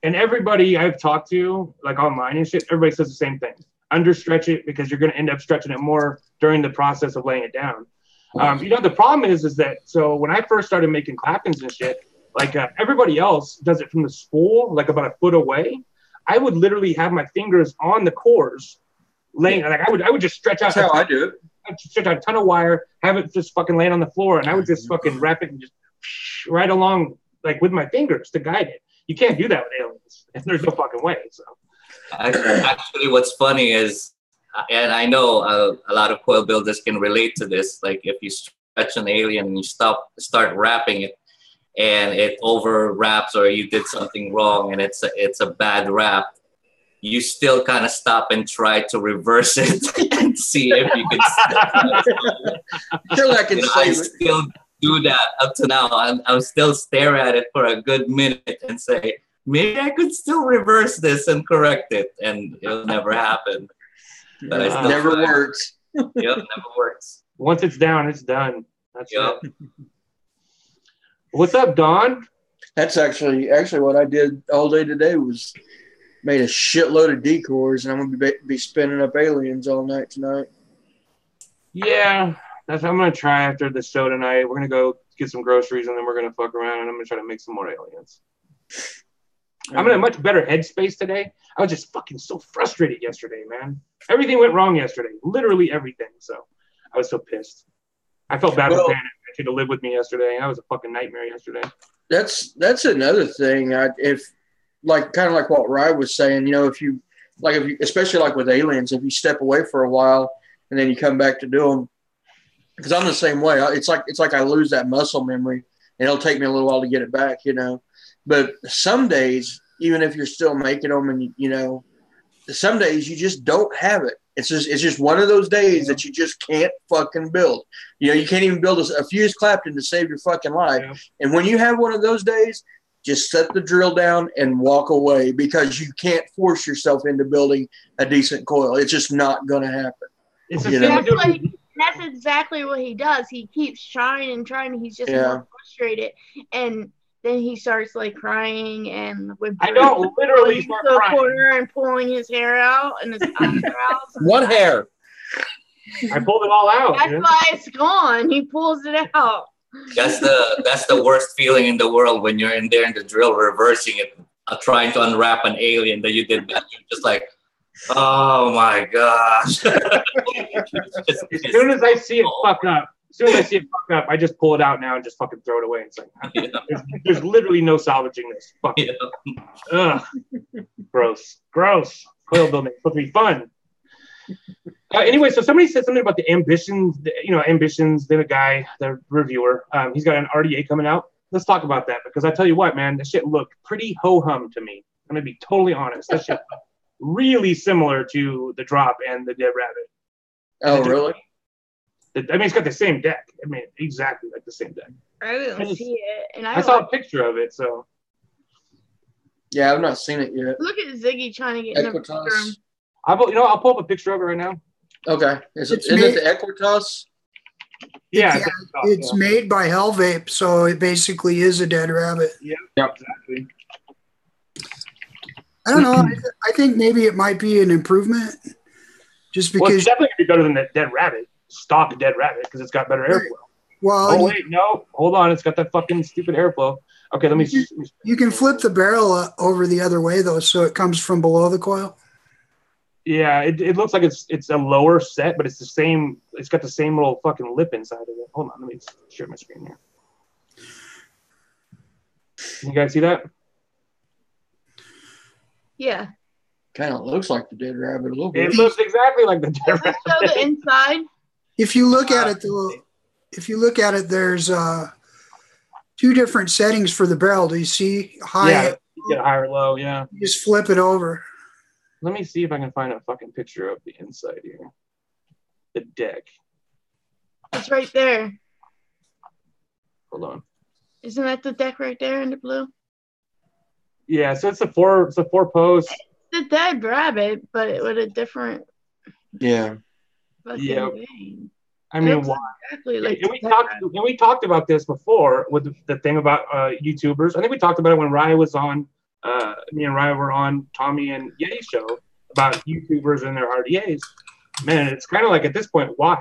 And everybody I've talked to, like online and shit, everybody says the same thing. Understretch it because you're going to end up stretching it more during the process of laying it down. The problem is that, so when I first started making clappings and shit, like everybody else does it from the spool, like about a foot away. I would literally have my fingers on the cores, laying, like I would just stretch out. That's how I do it. I'd stretch out a ton of wire, have it just fucking laying on the floor, and I would just fucking wrap it and just right along, like with my fingers to guide it. You can't do that with aliens. There's no fucking way. So, actually, what's funny is, and I know a lot of coil builders can relate to this. Like if you stretch an alien and you start wrapping it, and it over wraps, or you did something wrong and it's a bad wrap, you still kind of stop and try to reverse it and see if you can. I still do that up to now. I'll still stare at it for a good minute and say, maybe I could still reverse this and correct it, and it'll never happen. But I still never works. Yep, never works. Once it's down, it's done. That's it. What's up, Don? That's actually what I did all day today was made a shitload of decors, and I'm gonna be spinning up aliens all night tonight. Yeah. That's what I'm going to try after the show tonight. We're going to go get some groceries, and then we're going to fuck around, and I'm going to try to make some more aliens. I'm in a much better headspace today. I was just fucking so frustrated yesterday, man. Everything went wrong yesterday. Literally everything. So I was so pissed. I felt bad for Panic. I had to live with me yesterday. That was a fucking nightmare yesterday. That's another thing. If like kind of like what Rye was saying, if you especially like with aliens, if you step away for a while and then you come back to do them. Because I'm the same way. It's like I lose that muscle memory, and it'll take me a little while to get it back, But some days, even if you're still making them, and some days you just don't have it. It's just one of those days that you just can't fucking build. You can't even build a fuse Clapton to save your fucking life. Yeah. And when you have one of those days, just set the drill down and walk away, because you can't force yourself into building a decent coil. It's just not going to happen. It's That's exactly what he does. He keeps trying and trying. He's just more frustrated, and then he starts like crying and literally start to a crying. corner and pulling his hair out and his eyebrows. What hair? I pulled it all out. That's why it's gone. He pulls it out. That's the worst feeling in the world, when you're in there in the drill reversing it, trying to unwrap an alien that you did that. You're just like, oh my gosh. As soon as I see it fuck up, I just pull it out now and just fucking throw it away. It's like, there's literally no salvaging this. Fuck. Yeah. Ugh. Gross. Coil building. It's supposed to be fun. Anyway, so somebody said something about the ambitions. Ambitions. The guy, the reviewer, he's got an RDA coming out. Let's talk about that, because I tell you what, man, that shit looked pretty ho-hum to me. I'm gonna be totally honest. That shit really similar to the Drop and the Dead Rabbit. Oh, really? It's got the same deck. Exactly like the same deck. I didn't see it, and I saw a picture of it. So yeah, I've not seen it yet. Look at Ziggy trying to get in the picture. I'll pull up a picture of it right now. Okay, isn't it the Equitas? Yeah, it's made by Hell Vape, so it basically is a Dead Rabbit. Yeah, exactly. I don't know. I think maybe it might be an improvement, just because. It's definitely gonna be better than the Dead Rabbit, stock Dead Rabbit, because it's got better airflow. Well, wait, no, hold on, it's got that fucking stupid airflow. Okay, let me. You can flip the barrel over the other way though, so it comes from below the coil. Yeah, it looks like it's a lower set, but it's the same. It's got the same little fucking lip inside of it. Hold on, let me share my screen here. Can you guys see that? Yeah. Kind of looks like the dead rabbit a little bit. It looks exactly like the dead Does it rabbit. show the inside? If you look at it, though, there's 2 different settings for the barrel. Do you see high? Yeah, you get high or low. Yeah. You just flip it over. Let me see if I can find a fucking picture of the inside here. The deck. It's right there. Hold on. Isn't that the deck right there in the blue? Yeah, so it's a four post. The dead rabbit, but with a different Yeah. fucking Yeah. vein. I mean, Looks why? exactly like And the we dead talked. rabbit. And we talked about this before with the thing about YouTubers. I think we talked about it when Ryan was on. Me and Ryan were on Tommy and Ye's show about YouTubers and their RDAs. Man, it's kind of like at this point, why?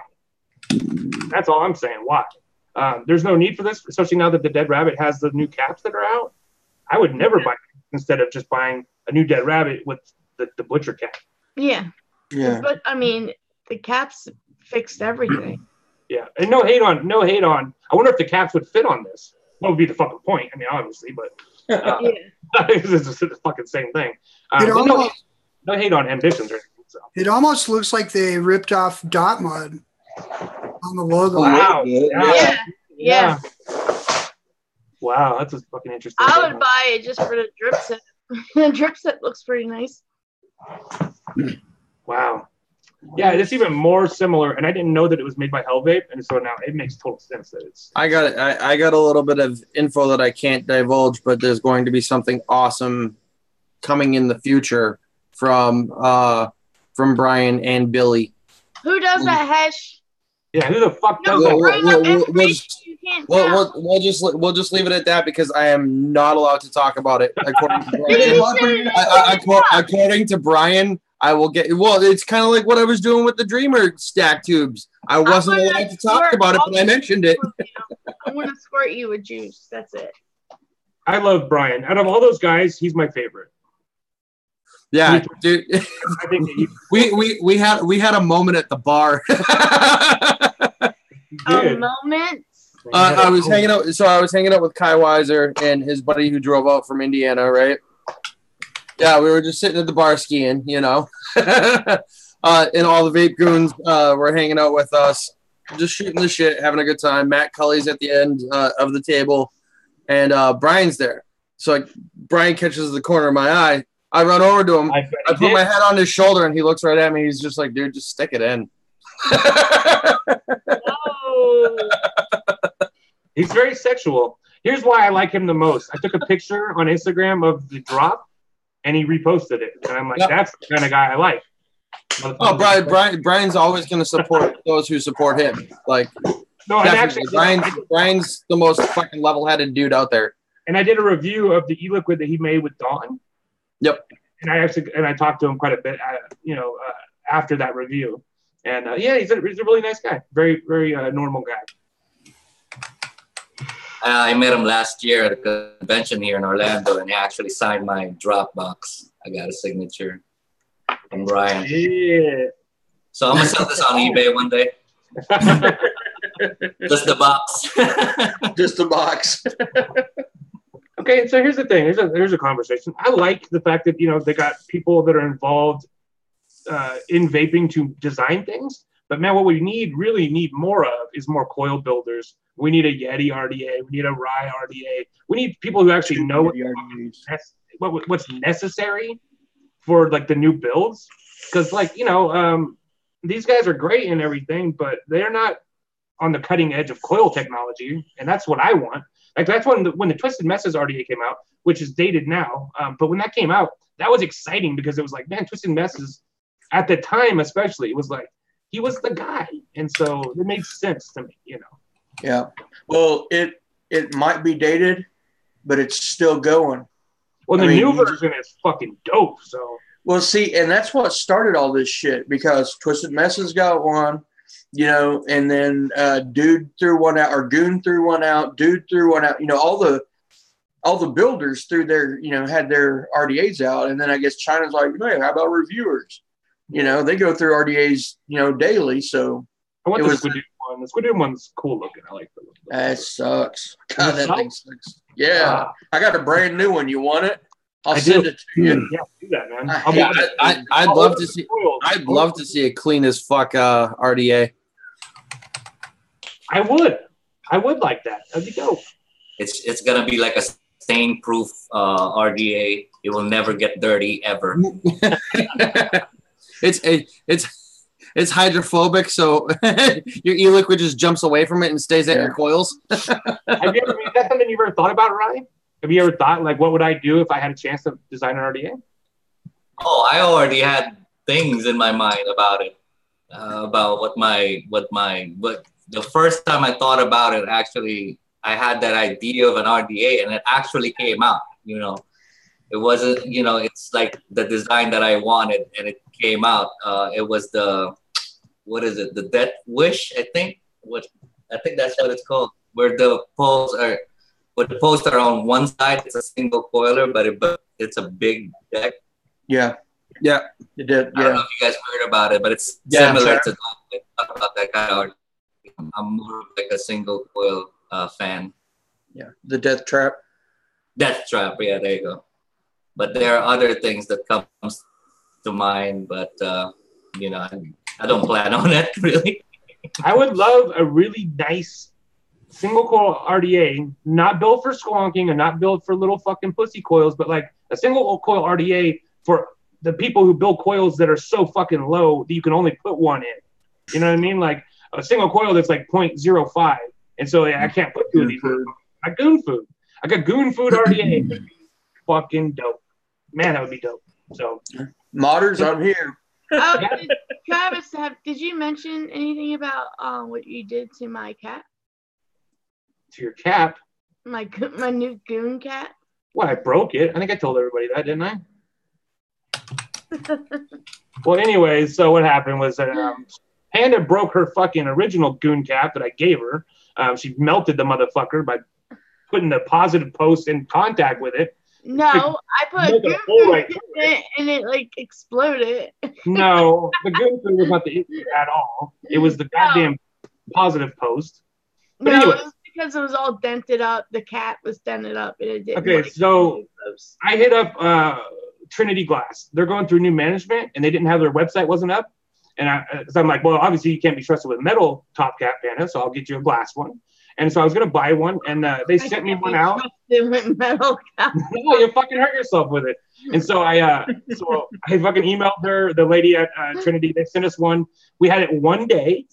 That's all I'm saying. Why? There's no need for this, especially now that the dead rabbit has the new caps that are out. I would never buy it instead of just buying a new dead rabbit with the butcher cap. Yeah. Yeah. But I mean, the caps fixed everything. Yeah, and no hate on. I wonder if the caps would fit on this. That would be the fucking point. I mean, obviously, but Yeah. it's the fucking same thing. It But almost, no hate on ambitions or anything. So. it almost looks like they ripped off dot mud on the logo. Wow. Yeah. Yeah. Wow, that's a fucking interesting. I would buy it just for the drip set. The drip set looks pretty nice. Wow. Yeah, it's even more similar, and I didn't know that it was made by Hell Vape, and so now it makes total sense that it's. I got a little bit of info that I can't divulge, but there's going to be something awesome coming in the future from Brian and Billy. Who does that hash? Yeah, who the fuck No, does that? bring up information you can't tell. We'll just leave it at that because I am not allowed to talk about it. According to Brian, according to Brian, I will get. Well, it's kind of like what I was doing with the Dreamer stack tubes. I wasn't allowed to talk about it, but I mentioned it. I'm gonna squirt you with juice. That's it. I love Brian. Out of all those guys, he's my favorite. Yeah, dude. I think that we had a moment at the bar. A moment. I was hanging out. So I was hanging out with Kai Weiser and his buddy who drove out from Indiana, right? Yeah, we were just sitting at the bar skiing, you know, and all the vape goons were hanging out with us, just shooting the shit, having a good time. Matt Cully's at the end of the table, and Brian's there. So like, Brian catches the corner of my eye. I run over to him. I put my head on his shoulder, and he looks right at me. He's just like, dude, just stick it in. Oh. He's very sexual. Here's why I like him the most. I took a picture on Instagram of the drop, and he reposted it. And I'm like, that's the kind of guy I like. Oh, Brian's always going to support those who support him. Like, no, and actually, Brian's the most fucking level-headed dude out there. And I did a review of the e-liquid that he made with Dawn. Yep. And I talked to him quite a bit, after that review. And yeah, he's a really nice guy. Very, very normal guy. I met him last year at a convention here in Orlando, and he actually signed my drop box. I got a signature from Brian. Yeah. So I'm gonna sell this on eBay one day. Just the box. Just the box. Okay, so here's the thing. Here's a conversation. I like the fact that they got people that are involved in vaping to design things. But man, what we really need more of is more coil builders. We need a Yeti RDA. We need a Rye RDA. We need people who actually know what's necessary for like the new builds. Because these guys are great and everything, but they're not on the cutting edge of coil technology, and that's what I want. Like that's when the Twisted Messes RDA came out, which is dated now. But when that came out, that was exciting because it was like, man, Twisted Messes at the time, especially, it was like he was the guy, and so it made sense to me, Yeah. Well, it might be dated, but it's still going. Well, the new version is fucking dope. So. Well, see, and that's what started all this shit because Twisted Messes got one, and then Dude threw one out, or Goon threw one out, Dude threw one out. All the builders threw their, had their RDAs out, and then I guess China's like, hey, how about reviewers? They go through RDAs, daily. So I want the Squidoo one. The Squidoo one's cool looking. I like the look. That sucks. God, that thing sucks. Yeah, I got a brand new one. You want it? I'll send it to you. Yeah, do that, man. man. I'd love to see. I'd love to see a clean as fuck RDA. I would like that. That'd be dope. It's gonna be like a stain-proof RDA. It will never get dirty ever. It's hydrophobic, so your e-liquid just jumps away from it and stays at your coils. Is that something you've ever thought about, Ryan? Have you ever thought, like, what would I do if I had a chance to design an RDA? Oh, I already had things in my mind about it. About what the first time I thought about it, actually, I had that idea of an RDA, and it actually came out. You know, it wasn't. You know, it's like the design that I wanted, and it came out. It was what is it? The Death Wish, I think. I think that's what it's called. Where the poles are, with the posts are on one side, it's a single coiler, but it's a big deck. Yeah. It did. I don't know if you guys heard about it, but it's similar to about that kind of. I'm more like a single coil fan. Yeah, the Death Trap. Death Trap, yeah, there you go. But there are other things that comes to mind, but you know, I don't plan on it really. I would love a really nice single coil RDA, not built for squonking and not built for little fucking pussy coils, but like a single coil RDA for the people who build coils that are so fucking low that you can only put one in. You know what I mean? Like a single coil that's like 0.05. And so I can't put two of these. I got goon food. I got goon food RDA. Fucking dope. Man, that would be dope. So modders, I'm here. Oh, Travis, did you mention anything about what you did to my cat? To your cat? My new goon cat? Well, I broke it. I think I told everybody that, didn't I? Well, anyways, so what happened was that Panda broke her fucking original goon cap that I gave her. She melted the motherfucker by putting the positive post in contact with it. No, I put goon food in it and it like exploded. No, the goon food was not the issue at all. It was the goddamn positive post. But no, anyway. it was because it was all dented up. The cat was dented up. And it didn't okay, so I hit up Trinity Glass. They're going through new management and they didn't have their website wasn't up. And so I'm like, well, obviously you can't be trusted with metal top cap Panda, so I'll get you a glass one. And so I was gonna buy one, and they sent me one out. With metal cap. No, you fucking hurt yourself with it. And so I fucking emailed the lady at Trinity. They sent us one. We had it one day,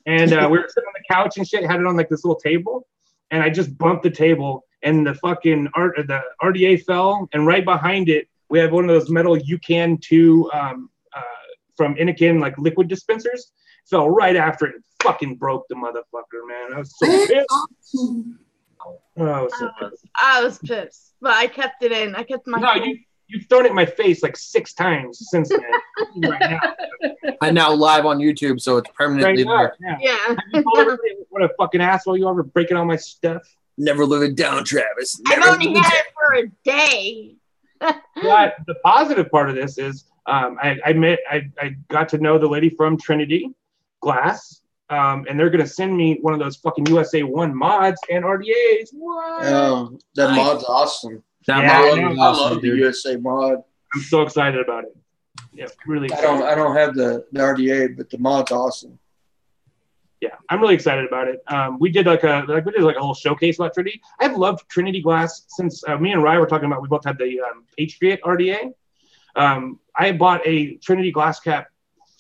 and we were sitting on the couch and shit. Had it on like this little table, and I just bumped the table, and the fucking the RDA fell, and right behind it we have one of those metal UCAN 2 from Inikin, like liquid dispensers, fell right after it. Fucking broke the motherfucker, man. I was so pissed. I was pissed, but I kept it in. I kept my. No, you've thrown it in my face like 6 times since then. Right now. I'm now live on YouTube, so it's permanently there. Yeah. What a fucking asshole you are for breaking all my stuff. Never live it down, Travis. I've only had it for a day. But the positive part of this is I got to know the lady from Trinity Glass, and they're gonna send me one of those fucking USA 1 mods and RDAs. What? Oh, that mod's awesome. I love the USA mod. I'm so excited about it. Yeah, really excited. I don't have the RDA, but the mod's awesome. Yeah, I'm really excited about it. We did like a whole showcase about Trinity. I've loved Trinity Glass since me and Ryan were talking about. We both had the Patriot RDA. I bought a Trinity Glass cap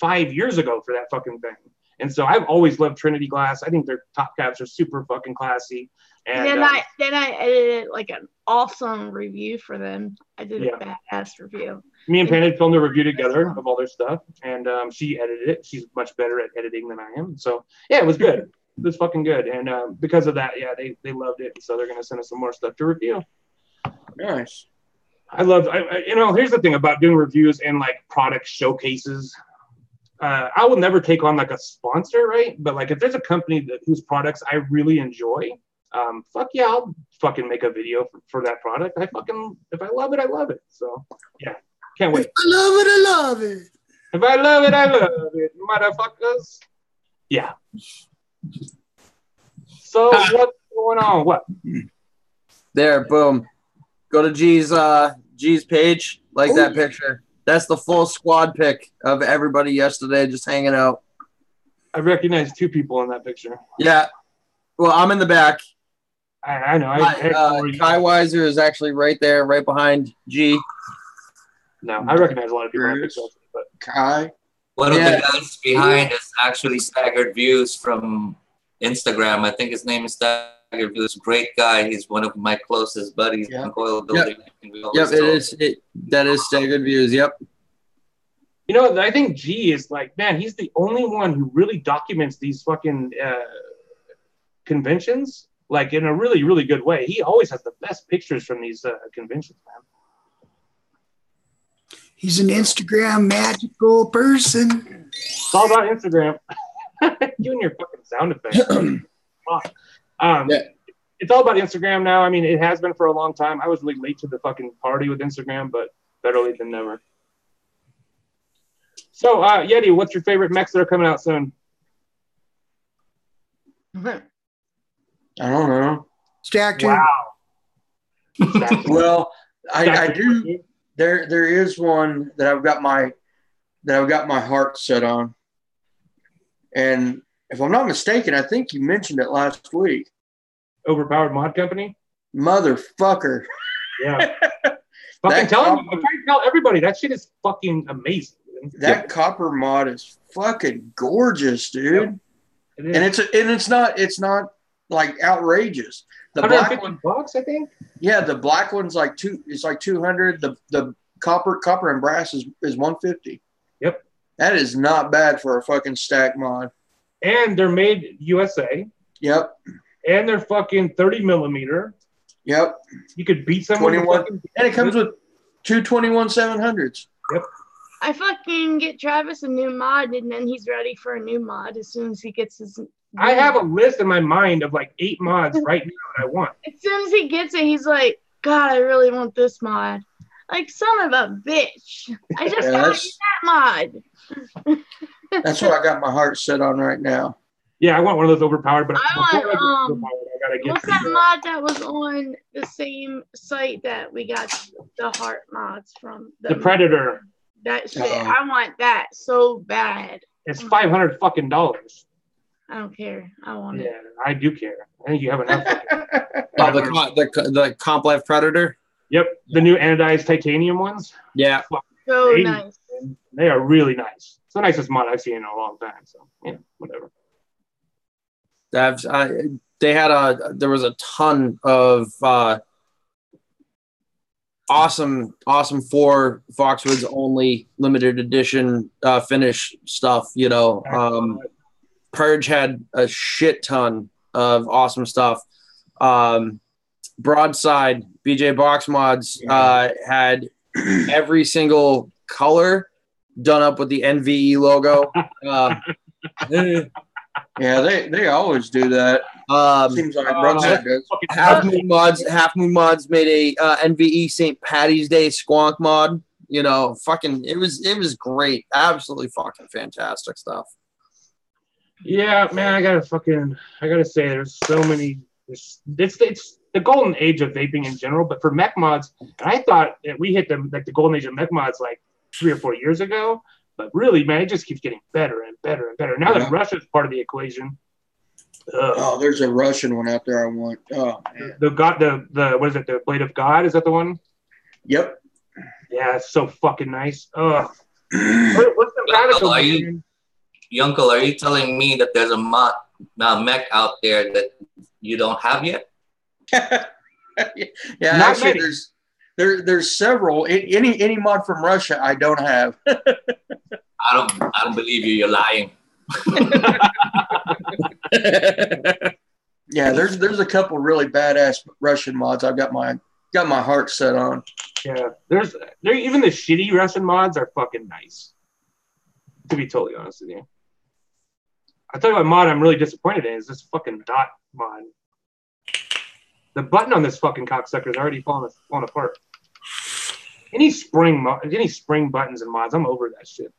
5 years ago for that fucking thing, and so I've always loved Trinity Glass. I think their top caps are super fucking classy. And then I edited like an awesome review for them. I did a badass review. Me and Panda filmed a review together of all their stuff, and she edited it. She's much better at editing than I am. So yeah, it was good. It was fucking good, and because of that, yeah, they loved it. So they're gonna send us some more stuff to review. Nice. Here's the thing about doing reviews and like product showcases. I will never take on like a sponsor, right? But like if there's a company whose products I really enjoy, fuck yeah, I'll fucking make a video for that product. If I love it, I love it. So yeah, can't wait. If I love it, I love it. If I love it, I love it, motherfuckers. Yeah. So what's going on? What? There, boom. Go to G's page, like that picture. That's the full squad pick of everybody yesterday, just hanging out. I recognize 2 people in that picture. Yeah. Well, I'm in the back. I know. Kai Weiser is actually right there, right behind G. No, I recognize a lot of people in that picture. But Kai. One of the guys behind is actually Staggered Views from Instagram. I think his name is Staggered Views. Great guy. He's one of my closest buddies in coil building. Yep, that is Staggered Views. Yep. You know, I think G is like, man, he's the only one who really documents these fucking conventions, like in a really, really good way. He always has the best pictures from these conventions, man. He's an Instagram magical person. It's all about Instagram. You and your fucking sound effects. It's all about Instagram now. I mean, it has been for a long time. I was really late to the fucking party with Instagram, but better late than never. So, Yeti, what's your favorite mechs that are coming out soon? I don't know. Stacked. Wow. Well, I do. There is one that I've got my heart set on, and if I'm not mistaken, I think you mentioned it last week. Overpowered Mod Company. Motherfucker. Yeah. Fucking tell me. I'm trying to tell everybody that shit is fucking amazing. That copper mod is fucking gorgeous, dude. Yep. And it's not like outrageous. The black one, bucks, I think. Yeah, the black one's like it's like 200. The copper and brass is 150. Yep. That is not bad for a fucking stack mod. And they're made USA. Yep. And they're fucking 30 millimeter. Yep. You could beat someone. 21. And it comes with 2 21-700s. Yep. I fucking get Travis a new mod, and then he's ready for a new mod as soon as he gets his. I have a list in my mind of like 8 mods right now that I want. As soon as he gets it, he's like, God, I really want this mod. Like, son of a bitch. I just got that mod. That's what I got my heart set on right now. Yeah, I want one of those overpowered, but I gotta get what's that mod that was on the same site that we got the heart mods from? The Predator. That shit. I want that so bad. It's $500 fucking dollars. I don't care. I want it. Yeah, I do care. I think you have enough. The Comp Life Predator. Yep, the new anodized titanium ones. Yeah. So nice. They are really nice. It's the nicest mod I've seen in a long time. So yeah, whatever. There was a ton of awesome 4 Foxwoods only limited edition finish stuff. You know, Purge had a shit ton of awesome stuff. Broadside BJ Box Mods had every single color done up with the NVE logo. Yeah, they always do that. Seems like Broadside does. Half Moon Mods made a NVE St. Patty's Day Squonk mod. You know, fucking it was great. Absolutely fucking fantastic stuff. Yeah, man, I gotta say, there's so many. It's the golden age of vaping in general, but for mech mods, I thought that we hit the golden age of mech mods like 3 or 4 years ago. But really, man, it just keeps getting better and better and better. Now that Russia's part of the equation. Oh, there's a Russian one out there I want. Oh, man. The what is it? The Blade of God, is that the one? Yep. Yeah, it's so fucking nice. What's the radical? Yunkel, are you telling me that there's a mech out there that you don't have yet? Yeah, Not actually, many. there's several. Any mod from Russia I don't have. I don't believe you. You're lying. Yeah, there's a couple really badass Russian mods I've got my heart set on. Yeah, even the shitty Russian mods are fucking nice. To be totally honest with you, I'll tell you what mod I'm really disappointed in is this fucking dot mod. The button on this fucking cocksucker is already falling apart. Any spring buttons and mods, I'm over that shit.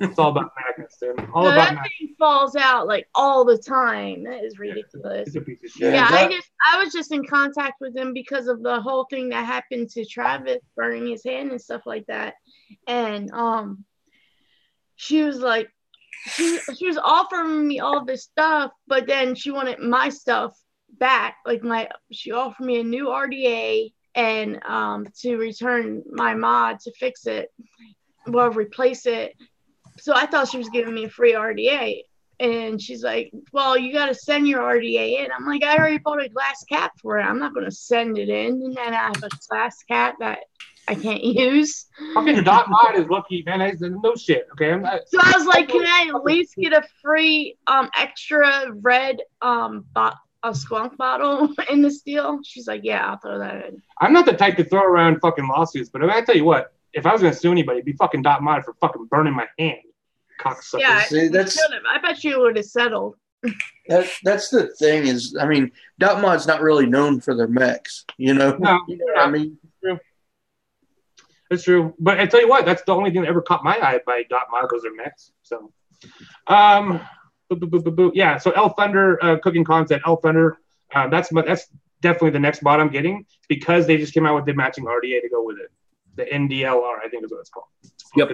It's all about magnets, dude. All No, about that magnets. thing falls out like all the time. That is ridiculous. It's a piece of shit. Yeah, that- I was just in contact with him because of the whole thing that happened to Travis burning his hand and stuff like that. And she was like, she was offering me all this stuff, but then she wanted my stuff back. Like she offered me a new RDA and to return my mod to fix it, well, replace it. So I thought she was giving me a free RDA. And she's like, well, you got to send your RDA in. I'm like, I already bought a glass cap for it. I'm not going to send it in. And then I have a glass cap that I can't use. Fucking Dot Mod is lucky, man. There's no shit, okay? So I was like, can I at least get a free extra red a skunk bottle in this deal? She's like, yeah, I'll throw that in. I'm not the type to throw around fucking lawsuits, but I tell you what, if I was going to sue anybody, it'd be fucking Dot Mod for fucking burning my hand. Cocksucker. Yeah, See, I bet you would have settled. That's the thing is, I mean, Dot Mod's not really known for their mechs, you know? No, You know what I mean? It's true. But I tell you what, that's the only thing that ever caught my eye by Dot Mod was their mechs. So, yeah. So El Thunder cooking content. El Thunder. That's definitely the next mod I'm getting because they just came out with the matching RDA to go with it. The NDLR, I think is what it's called. Yep.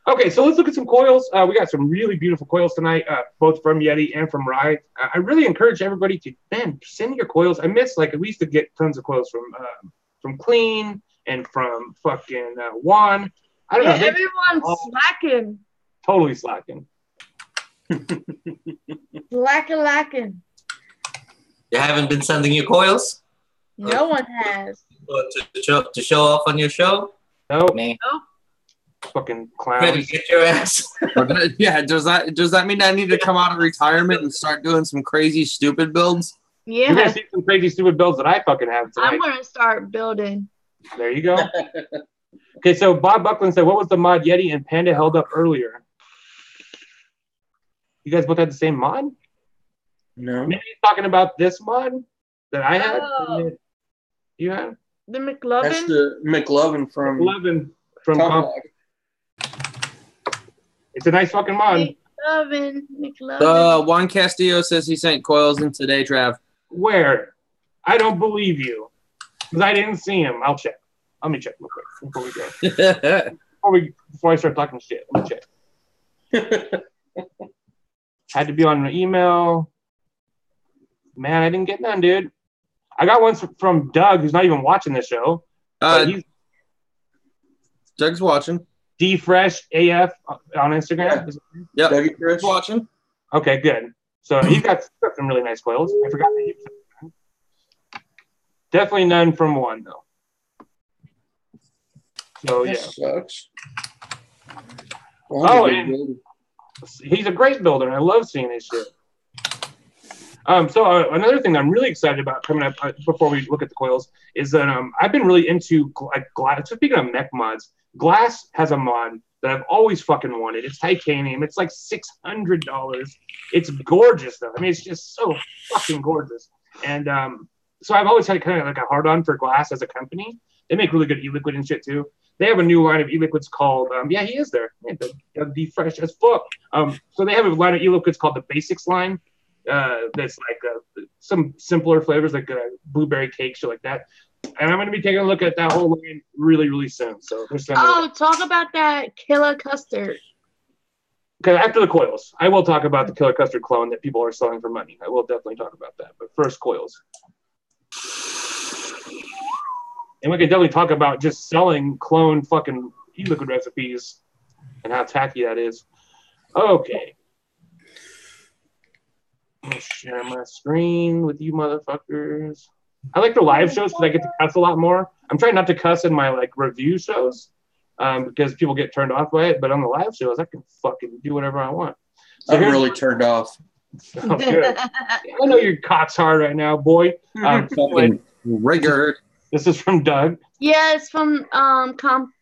Okay, so let's look at some coils. We got some really beautiful coils tonight, both from Yeti and from Rye. I really encourage everybody to, man, send your coils. I miss, like, we used to get tons of coils from Clean and from fucking Juan. I don't know. Everyone's slacking. Totally slacking. Lacking. You haven't been sending your coils No one has. to show off on your show? Nope. Me. Fucking Ready clowns. to get your ass. Yeah, does that mean I need to come out of retirement and start doing some crazy stupid builds? You're gonna Yeah, see some crazy stupid builds that I fucking have tonight. I'm gonna start building. There you go. Okay, so Bob Buckland said, what was the mod Yeti and Panda held up earlier? You guys both had the same mod? No. Maybe he's talking about this mod that I had. Oh. You had? The That's McLovin. the McLovin from 11 from Top Comp. Log. It's a nice fucking mod. McLovin. Juan Castillo says he sent coils in today, Trav. Where? I don't believe you. Because I didn't see him. I'll check. Let me check real quick before we go. Before I start talking shit. Let me check. Had to be on an email. Man, I didn't get none, dude. I got one from Doug, who's not even watching the show. He's Doug's watching. DFresh AF on Instagram. Yep. Dougie Chris. Watching. Okay, good. So he's got some really nice coils. I forgot that he was definitely none from one though. So That yeah. sucks. Oh, and he's a great builder. I love seeing his shit. So another thing that I'm really excited about coming up before we look at the coils is that I've been really into glass. So speaking of mech mods, Glass has a mod that I've always fucking wanted. It's titanium. It's like $600. It's gorgeous though. I mean, it's just so fucking gorgeous. And so I've always had kind of like a hard on for Glass as a company. They make really good e-liquid and shit too. They have a new line of e-liquids called, yeah, he is there. Yeah, DFresh as fuck. So they have a line of e-liquids called the Basics line. That's like some simpler flavors like blueberry cake, shit like that. And I'm going to be taking a look at that whole line really, really soon. So there's Talk about that killer custard. Okay, after the coils, I will talk about the killer custard clone that people are selling for money. I will definitely talk about that. But first, coils. And we can definitely talk about just selling clone fucking e-liquid recipes and how tacky that is. Okay. I'm going to share my screen with you motherfuckers. I like the live shows because I get to cuss a lot more. I'm trying not to cuss in my like review shows because people get turned off by it. But on the live shows, I can fucking do whatever I want. So I'm really turned off. Oh, good. I know your cock's hard right now, boy. Fucking rigor. This is from Doug. Yeah, it's from Comp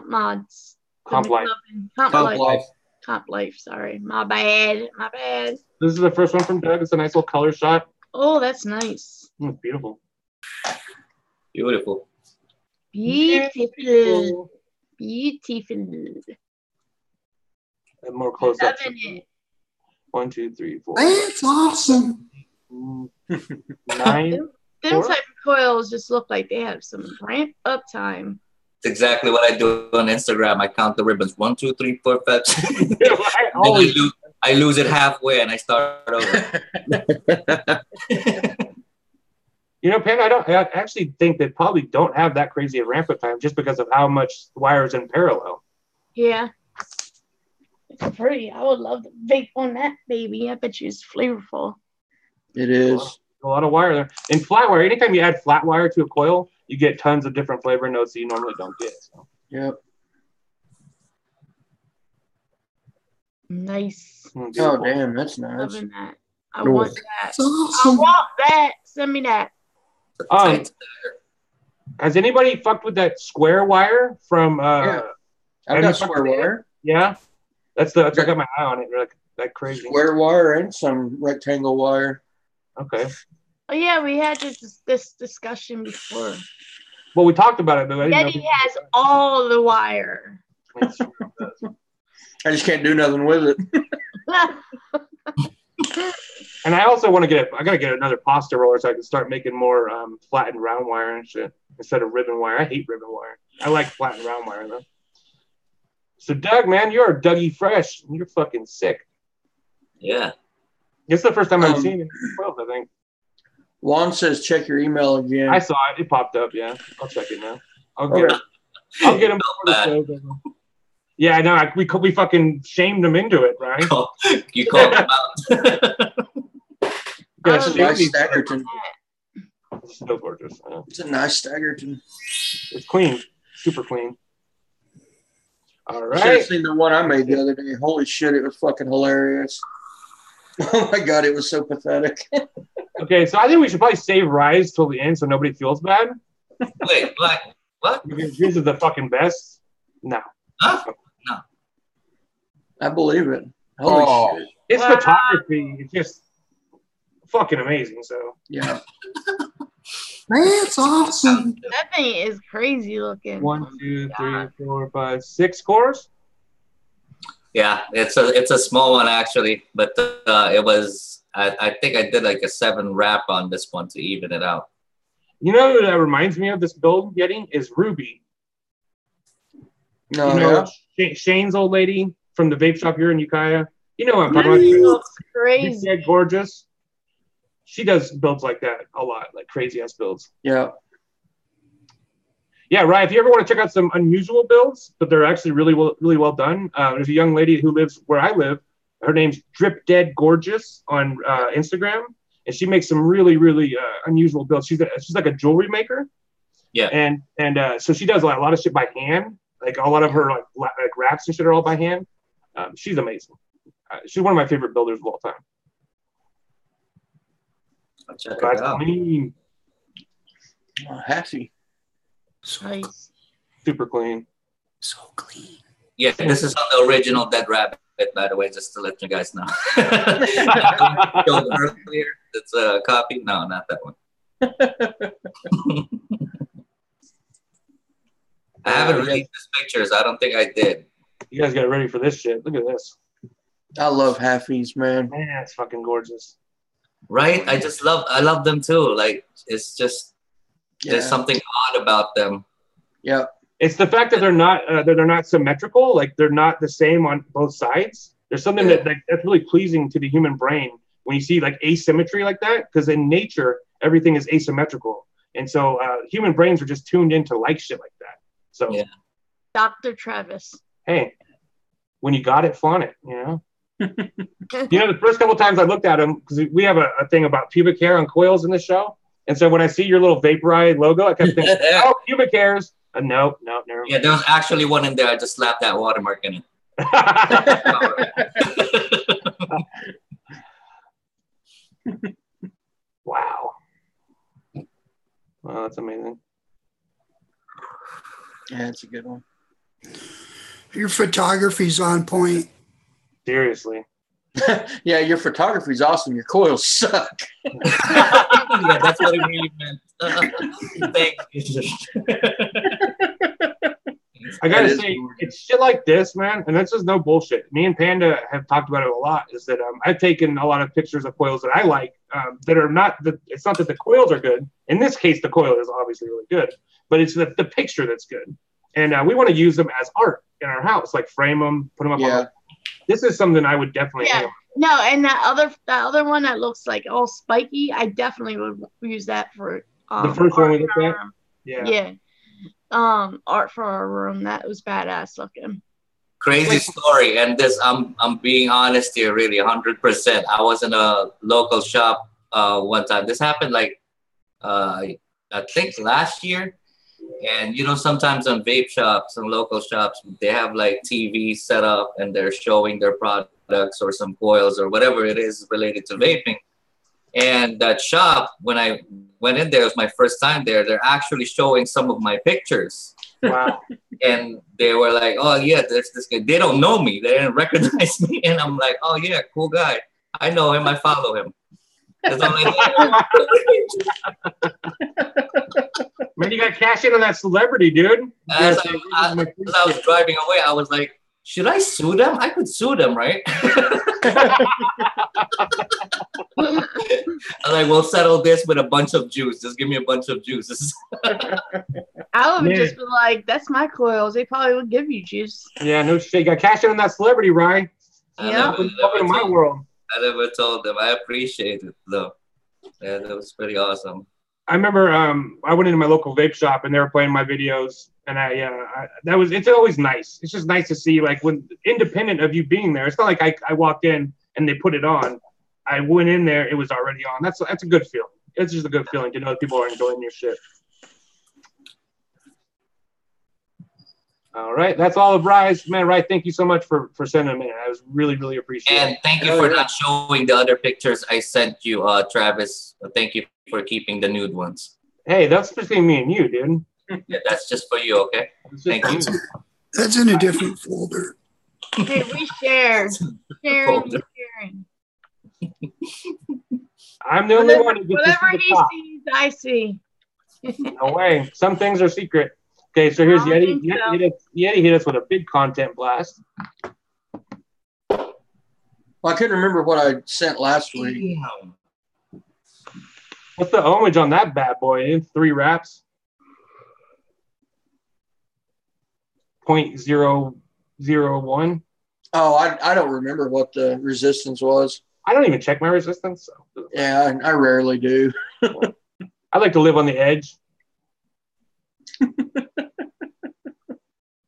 Mods. Comp Life. Comp Life. Sorry, my bad. This is the first one from Doug. It's a nice little color shot. Oh, that's nice. It's beautiful. Beautiful. Beautiful. And more close up. Loving it. 1, 2, 3, 4. That's awesome. 9. Them type of coils just look like they have some ramp up time. It's exactly what I do on Instagram. I count the ribbons. 1, 2, 3, 4, 5. I lose it halfway and I start over. You know, Pan, I actually think they probably don't have that crazy a ramp up time just because of how much wire is in parallel. Yeah. It's pretty. I would love to vape on that baby. I bet you it's flavorful. It is. A lot of wire there. And flat wire, anytime you add flat wire to a coil, you get tons of different flavor notes that you normally don't get. So. Yep. Nice. Oh, damn, that's nice. Loving that. I want that. Awesome. I want that. Send me that. Has anybody fucked with that square wire from Yeah. I've got square wire. Yeah. I got my eye on it. Like crazy. Square wire and some rectangle wire. Okay. Oh yeah, we had this discussion before. Well, we talked about it, but I didn't Yeti has all the wire. I just can't do nothing with it. And I also want to I gotta get another pasta roller so I can start making more flat and round wire and shit instead of ribbon wire. I hate ribbon wire. I like flat and round wire though. So Doug, man, you're Dougie Fresh. You're fucking sick. Yeah. It's the first time I've seen it. 12, I think. Juan says check your email again. I saw it. It popped up. Yeah, I'll check it now. I'll get him. I'll get him before the show's over. Yeah, no, we fucking shamed him into it, right? You called him out. That's a nice Staggerton. It's so gorgeous. It's a nice Staggerton. It's clean, super clean. All I should have right. seen the one I made the other day. Holy shit, it was fucking hilarious. Oh my god, it was so pathetic. Okay, so I think we should probably save Rise till the end so nobody feels bad. Wait, what? Because this is the fucking best. No. Huh? No. I believe it. Holy shit. It's photography. It's just fucking amazing. So yeah. That's awesome. That thing is crazy looking. 1, 2, 3, 4, 5, 6 cores. Yeah, it's a small one actually, but it was I think I did like a 7 wrap on this one to even it out. You know who that reminds me of this build getting is Ruby. No, you know, Shane's old lady from the vape shop here in Ukiah. You know what I'm talking Ruby about? looks crazy. Dead gorgeous. She does builds like that a lot, like crazy ass builds. Yeah. Yeah, right. If you ever want to check out some unusual builds, but they're actually really well done. There's a young lady who lives where I live. Her name's Drip Dead Gorgeous on Instagram, and she makes some really unusual builds. She's like a jewelry maker. Yeah. And so she does a lot of shit by hand. Like a lot of her like wraps and shit are all by hand. She's amazing. She's one of my favorite builders of all time. I'll check it out. Clean. Happy. Nice. Super clean. So clean. Yeah, this is on the original Dead Rabbit, by the way, just to let you guys know. Earlier, it's a copy. No, not that one. I haven't released these pictures. I don't think I did. You guys got ready for this shit. Look at this. I love halfies, man. Man, it's fucking gorgeous. Right? I love them too. Like it's just there's something odd about them. Yeah. It's the fact that they're not symmetrical, like they're not the same on both sides. There's something that's really pleasing to the human brain when you see like asymmetry like that, because in nature everything is asymmetrical, and so human brains are just tuned in to like shit like that. So, Dr. Travis. Hey, when you got it, flaunt it. You know. You know, the first couple times I looked at them, because we have a thing about pubic hair on coils in the show, and so when I see your little Vaporide logo, I kept thinking, oh, pubic hairs. No, never mind. Yeah, there was actually one in there. I just slapped that watermark in it. Wow. Well, that's amazing. Yeah, it's a good one. Your photography's on point. Seriously. Yeah, your photography's awesome. Your coils suck. Yeah, that's what it really meant. Thank you. I gotta say, it's shit like this, man, and that's just no bullshit. Me and Panda have talked about it a lot. Is that I've taken a lot of pictures of coils that I like that are not. It's not that the coils are good. In this case, the coil is obviously really good, but it's the picture that's good. And we want to use them as art in our house, like frame them, put them up. Yeah. This is something I would definitely. Yeah. No, and that other one that looks like all spiky, I definitely would use that for the first one we looked at. Yeah. Art for our room. That was badass looking. Crazy story, and this I'm being honest here, really 100%. I was in a local shop one time. This happened like I think last year. And you know, sometimes on vape shops and local shops, they have like TV set up and they're showing their products or some coils or whatever it is related to vaping. And that shop, when I went in there, it was my first time there. They're actually showing some of my pictures. Wow. And they were like, "Oh yeah, there's this guy." They don't know me. They didn't recognize me. And I'm like, "Oh yeah, cool guy. I know him. I follow him." That's all I know. Man, you got cash in on that celebrity, dude. As I was driving away, I was like, should I sue them? I could sue them, right? I was like, we'll settle this with a bunch of juice. Just give me a bunch of juices. I would just be like, that's my coils. They probably would give you juice. Yeah, no shit. You got cash in on that celebrity, Ryan. Yeah. Welcome to my world. I never told them. I appreciate it, though. Yeah, that was pretty awesome. I remember I went into my local vape shop and they were playing my videos, and it's always nice. It's just nice to see, like, when independent of you being there. It's not like I walked in and they put it on. I went in there, it was already on. That's a good feeling. It's just a good feeling to know that people are enjoying your shit. All right, that's all of Rye's. Man, Rye, thank you so much for sending them in. I was really, really appreciate it. And thank you for not showing the other pictures I sent you, Travis. Thank you for keeping the nude ones. Hey, that's between me and you, dude. Yeah, that's just for you, okay? Thank you. That's in a different folder. Hey, we share. Sharing. I'm the only one who gets whatever to see the he top. sees, I see. No way. Some things are secret. Okay, so here's Yeti. Yeti hit us with a big content blast. Well, I couldn't remember what I sent last week. What's the ohmage on that bad boy? 3 wraps. 0.001. Oh, I don't remember what the resistance was. I don't even check my resistance. So. Yeah, I rarely do. I like to live on the edge.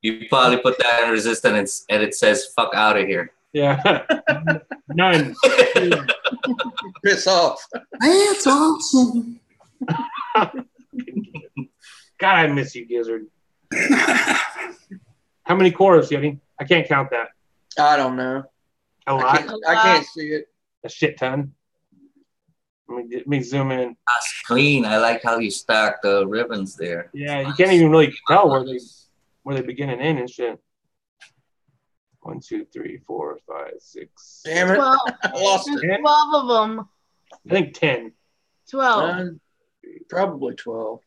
You probably put that in resistance and it says "fuck out of here." Yeah, none. Piss off. That's awesome. God, I miss you, Gizzard. How many cores, Yeti? I can't count that. I don't know. A lot. I can't see it. A shit ton. Let me zoom in. That's clean. I like how you stack the ribbons there. Yeah, you can't even really tell where they begin and end and shit. 1, 2, 3, 4, 5, 6. Damn it! 12. I lost it. 12 of them. I think 10. 12. Probably 12.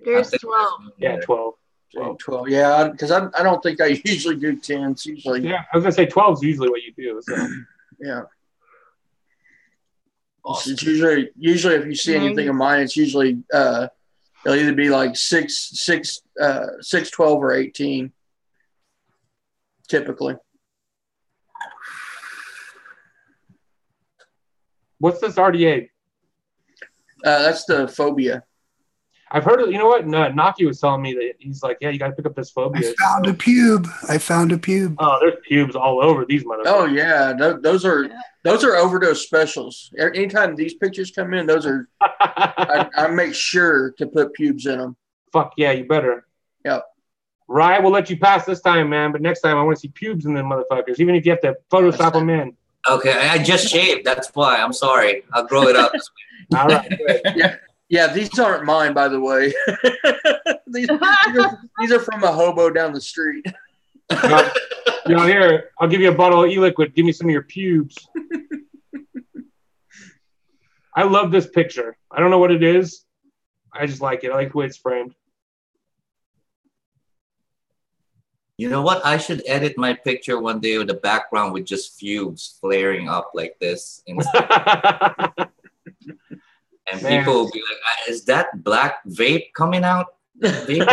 There's 12. Yeah, 12. 12. Yeah, because I don't think I usually do 10s. Usually. Yeah, I was gonna say 12 is usually what you do. So. Yeah. It's usually if you see anything of mine, it's usually it'll either be like 6, 12, or 18. Typically. What's this RDA? That's the phobia. I've heard it. You know what? Naki was telling me that he's like, yeah, you got to pick up this phobia. I found a pube. Oh, there's pubes all over these motherfuckers. Oh yeah, those are OverDose specials. Anytime these pictures come in, those are I make sure to put pubes in them. Fuck yeah, you better. Yep. Rye will let you pass this time, man. But next time I want to see pubes in them motherfuckers, even if you have to Photoshop them in. Okay, I just shaved. That's why. I'm sorry. I'll grow it up. All right. Good. Yeah, these aren't mine, by the way. these are from a hobo down the street. Here, I'll give you a bottle of e-liquid. Give me some of your pubes. I love this picture. I don't know what it is. I just like it. I like the way it's framed. You know what? I should edit my picture one day with the background with just fumes flaring up like this. And people will be like, is that black vape coming out? Vape?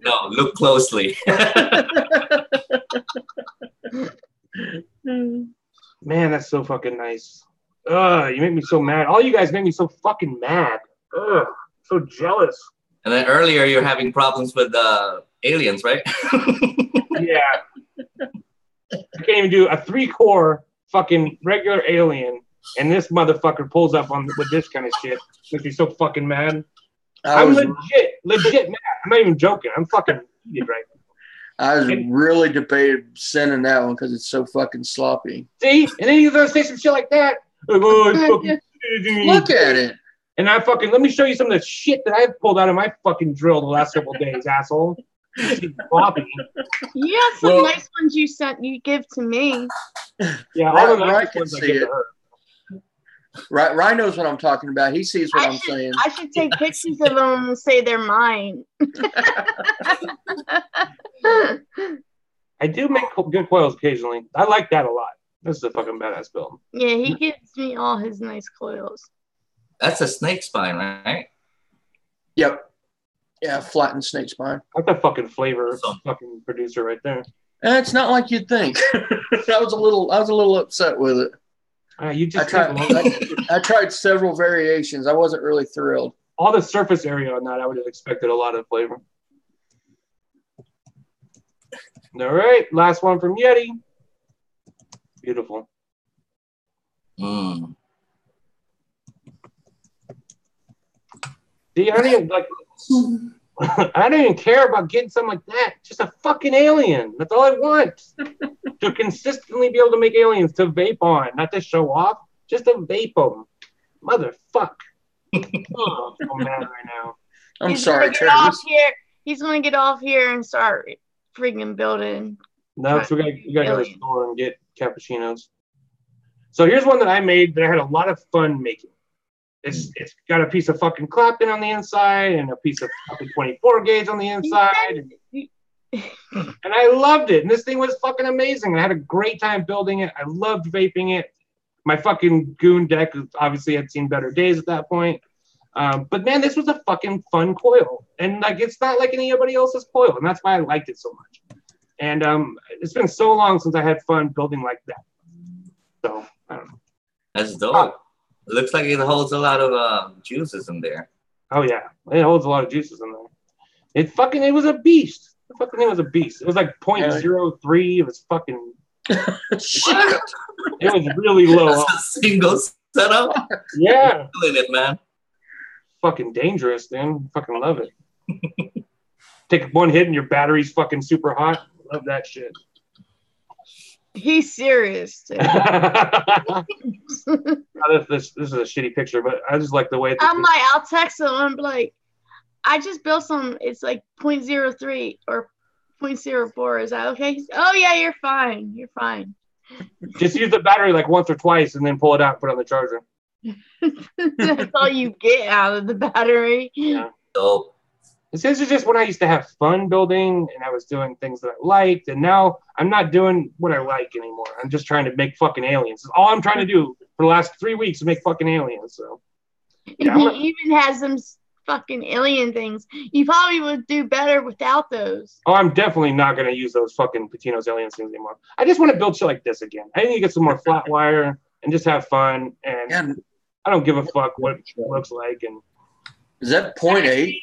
No, look closely. Man, that's so fucking nice. Ugh, you make me so mad. All you guys make me so fucking mad. Ugh, so jealous. And then earlier you're having problems with aliens, right? Yeah. I can't even do a 3-core fucking regular alien, and this motherfucker pulls up on with this kind of shit. Makes me so fucking mad. I'm legit mad. I'm not even joking. I'm fucking idiot right now. I was really debated sending that one because it's so fucking sloppy. See? And then you're gonna say some shit like that. Like, oh, it's fucking Look at it. And I fucking, let me show you some of the shit that I've pulled out of my fucking drill the last couple of days, asshole. Sloppy. You have some nice ones you give to me. Yeah, all the Ryan nice can ones I see give it. to her. Ryan knows what I'm talking about. He sees what I'm saying. I should take pictures of them and say they're mine. I do make good coils occasionally. I like that a lot. This is a fucking badass build. Yeah, he gives me all his nice coils. That's a snake spine, right? Yep. Yeah, flattened snake spine. That's a fucking flavor fucking producer right there. And it's not like you'd think. I was a little upset with it. I tried several variations. I wasn't really thrilled. All the surface area on that, I would have expected a lot of flavor. All right, last one from Yeti. Beautiful. Mm. See, I don't even I don't even care about getting something like that. Just a fucking alien. That's all I want. To consistently be able to make aliens to vape on, not to show off. Just to vape them. Motherfuck. Oh, I'm so mad right now. I'm sorry, Travis. He's gonna get off here and start freaking building. No, so we gotta go to the store and get cappuccinos. So here's one that I made that I had a lot of fun making. It's got a piece of fucking Clapton on the inside and a piece of fucking 24 gauge on the inside. And I loved it. And this thing was fucking amazing. I had a great time building it. I loved vaping it. My fucking goon deck obviously had seen better days at that point. But man, this was a fucking fun coil. And like, it's not like anybody else's coil. And that's why I liked it so much. And it's been so long since I had fun building like that. So, I don't know. That's dope. It looks like it holds a lot of juices in there. Oh, yeah. It holds a lot of juices in there. It was a beast. The fucking thing was a beast. It was like 0.03. It was fucking... Shit. It was really low. That's a single setup? Yeah. Killing it, man. Fucking dangerous, man. Fucking love it. Take one hit and your battery's fucking super hot. Love that shit. He's serious. This is a shitty picture, but I just like the way I'll text him and be like, I just built some, it's like 0.03 or 0.04. Is that okay? Oh yeah, you're fine. You're fine. Just use the battery like once or twice and then pull it out and put it on the charger. That's all you get out of the battery. Yeah. Dope. This is just when I used to have fun building and I was doing things that I liked, and now I'm not doing what I like anymore. I'm just trying to make fucking aliens. That's all I'm trying to do for the last 3 weeks is make fucking aliens. So yeah, he even has some fucking alien things. You probably would do better without those. Oh, I'm definitely not going to use those fucking Patino's alien things anymore. I just want to build shit like this again. I need to get some more flat wire and just have fun, and I don't give a fuck what it looks like. And is that 0.8?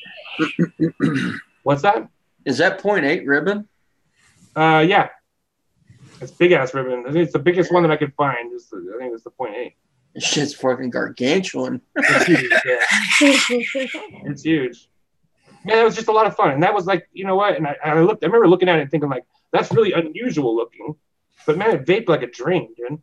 What's that? Is that 0.8 ribbon? Yeah. It's big ass ribbon. I think it's the biggest one that I could find. I think it's the 0.8. This shit's fucking gargantuan. It's huge, yeah. It's huge. Man, that was just a lot of fun. And that was like, you know what? And I remember looking at it and thinking like, that's really unusual looking. But man, it vaped like a dream, dude.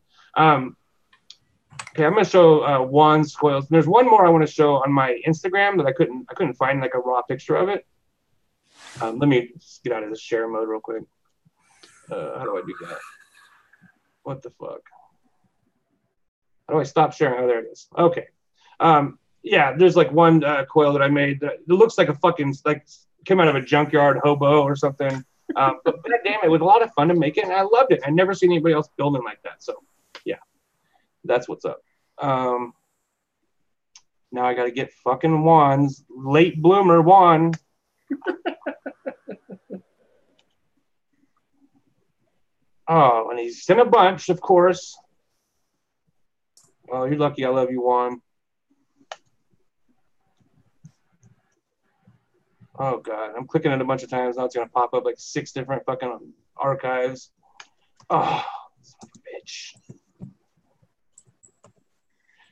Okay, I'm gonna show Juan's coils. There's one more I want to show on my Instagram that I couldn't find like a raw picture of it. Let me just get out of this share mode real quick. How do I do that? What the fuck? How do I stop sharing? Oh, there it is. Okay. Yeah, there's like one coil that I made that it looks like a fucking like came out of a junkyard hobo or something. But goddamn, it was a lot of fun to make it, and I loved it. I never seen anybody else building like that. So, yeah, that's what's up. Now I got to get fucking Juan's late bloomer Juan. Oh, and he's in a bunch, of course. Well, you're lucky. I love you, Juan. Oh, God. I'm clicking it a bunch of times. Now it's going to pop up like 6 different fucking archives. Oh, son of a bitch.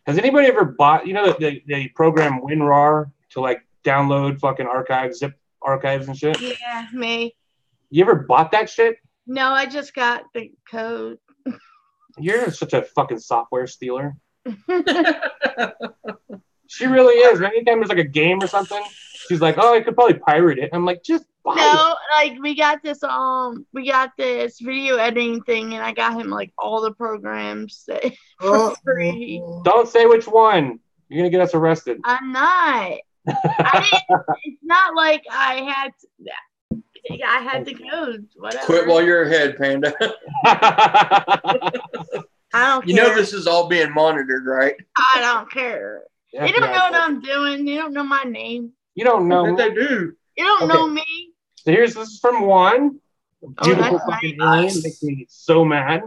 Has anybody ever bought, you know, the program WinRAR to like download fucking archives, zip archives and shit? Yeah, me. You ever bought that shit? No, I just got the code. You're such a fucking software stealer. She really is. Anytime there's like a game or something, she's like, "Oh, I could probably pirate it." I'm like, "Just buy it." Like we got this video editing thing, and I got him like all the programs for free. Don't say which one. You're gonna get us arrested. I'm not. It's not like I had the codes. Whatever. Quit while you're ahead, Panda. I don't care. You know this is all being monitored, right? I don't care. Yeah, they don't know what I'm doing. They don't know my name. You don't know. They do. You don't know me. So this is from Juan. Beautiful fucking alien. Makes me so mad.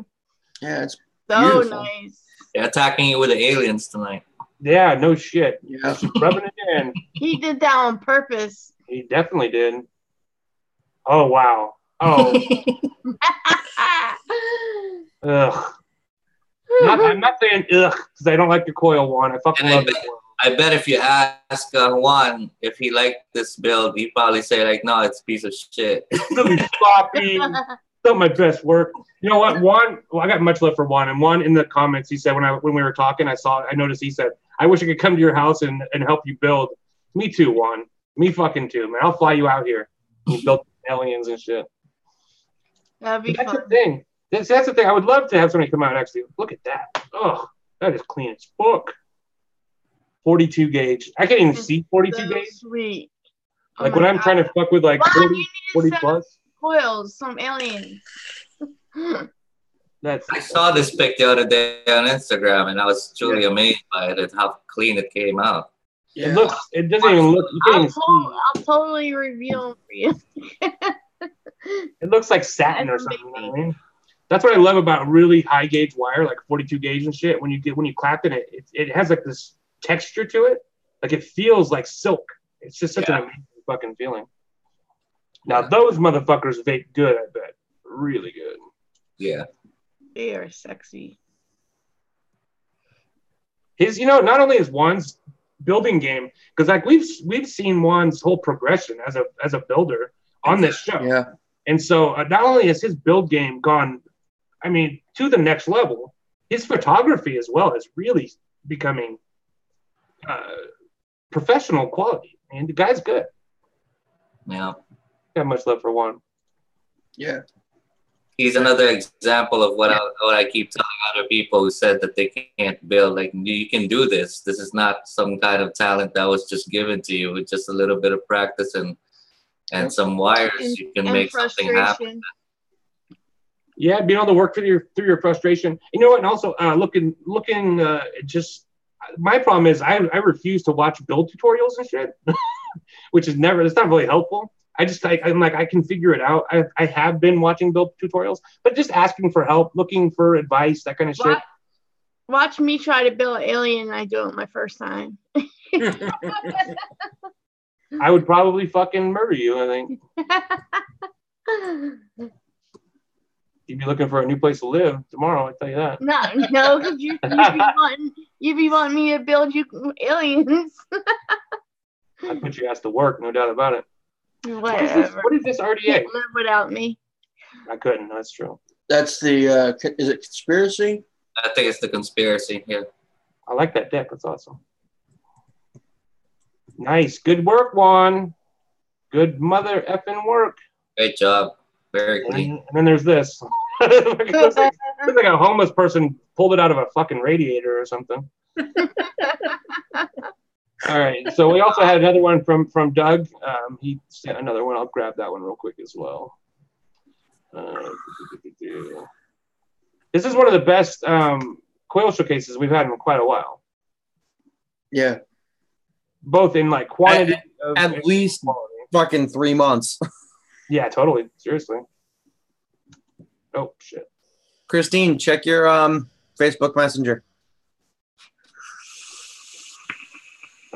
Yeah, it's so nice. They're attacking you with the aliens tonight. Yeah, no shit. Yeah. She's rubbing it in. He did that on purpose. He definitely did. Oh, wow. Oh. Ugh. I'm not saying ugh because I don't like the coil one. I fucking love it. I bet if you ask Juan if he liked this build, he'd probably say like, "No, it's a piece of shit." Really sloppy. Not my best work. You know what? Juan, I got much love for Juan. And Juan in the comments, he said when we were talking, I noticed he said, "I wish I could come to your house and help you build." Me too, Juan. Me fucking too, man. I'll fly you out here. You build aliens and shit. That'd be fun. That's the thing. That's the thing. I would love to have somebody come out and actually look at that. Oh, that is clean as fuck. 42 gauge. I can't even see 42 gauge. Sweet. Like when I'm trying to fuck with like 40 plus. Coils, some aliens. I saw this pic the other day on Instagram, and I was truly amazed by it, how clean it came out. Yeah. It doesn't even look. You can't even see. I'll totally reveal them for you. It looks like satin or something. You know what I mean? That's what I love about really high gauge wire, like 42 gauge and shit. When you clap it, it has like this texture to it. Like it feels like silk. It's just such an amazing fucking feeling. Now those motherfuckers vape good, I bet. Really good. Yeah. They are sexy. Not only is Juan's building game, because like we've seen Juan's whole progression as a builder on this show. Yeah. And so not only has his build game gone, to the next level, his photography as well is really becoming professional quality. And the guy's good. Yeah. Got much love for Juan. Yeah. He's another example of what I keep telling other people who said that they can't build. Like, you can do this. This is not some kind of talent that was just given to you. With just a little bit of practice and some wires, you can make something happen. Yeah, being able to work through your frustration. You know what? And also looking just my problem is I refuse to watch build tutorials and shit, which is it's not really helpful. I'm like, I can figure it out. I have been watching build tutorials, but just asking for help, looking for advice, that kind of shit. Watch me try to build an alien and I do it my first time. I would probably fucking murder you, I think. You'd be looking for a new place to live tomorrow, I tell you that. No, because you'd be wanting me to build you aliens. I'd put your ass to work, no doubt about it. Whatever. What is this RDA? You can't live without me. I couldn't. That's true. That's the. Is it conspiracy? I think it's the conspiracy here. I like that deck. That's awesome. Nice. Good work, Juan. Good mother effing work. Great job. Very clean. And then there's this. It looks like a homeless person pulled it out of a fucking radiator or something. All right. So we also had another one from Doug. He sent another one. I'll grab that one real quick as well. This is one of the best coil showcases we've had in quite a while. Yeah. Both in like quantity. At least fucking 3 months. Yeah, totally. Seriously. Oh, shit. Christine, check your Facebook Messenger.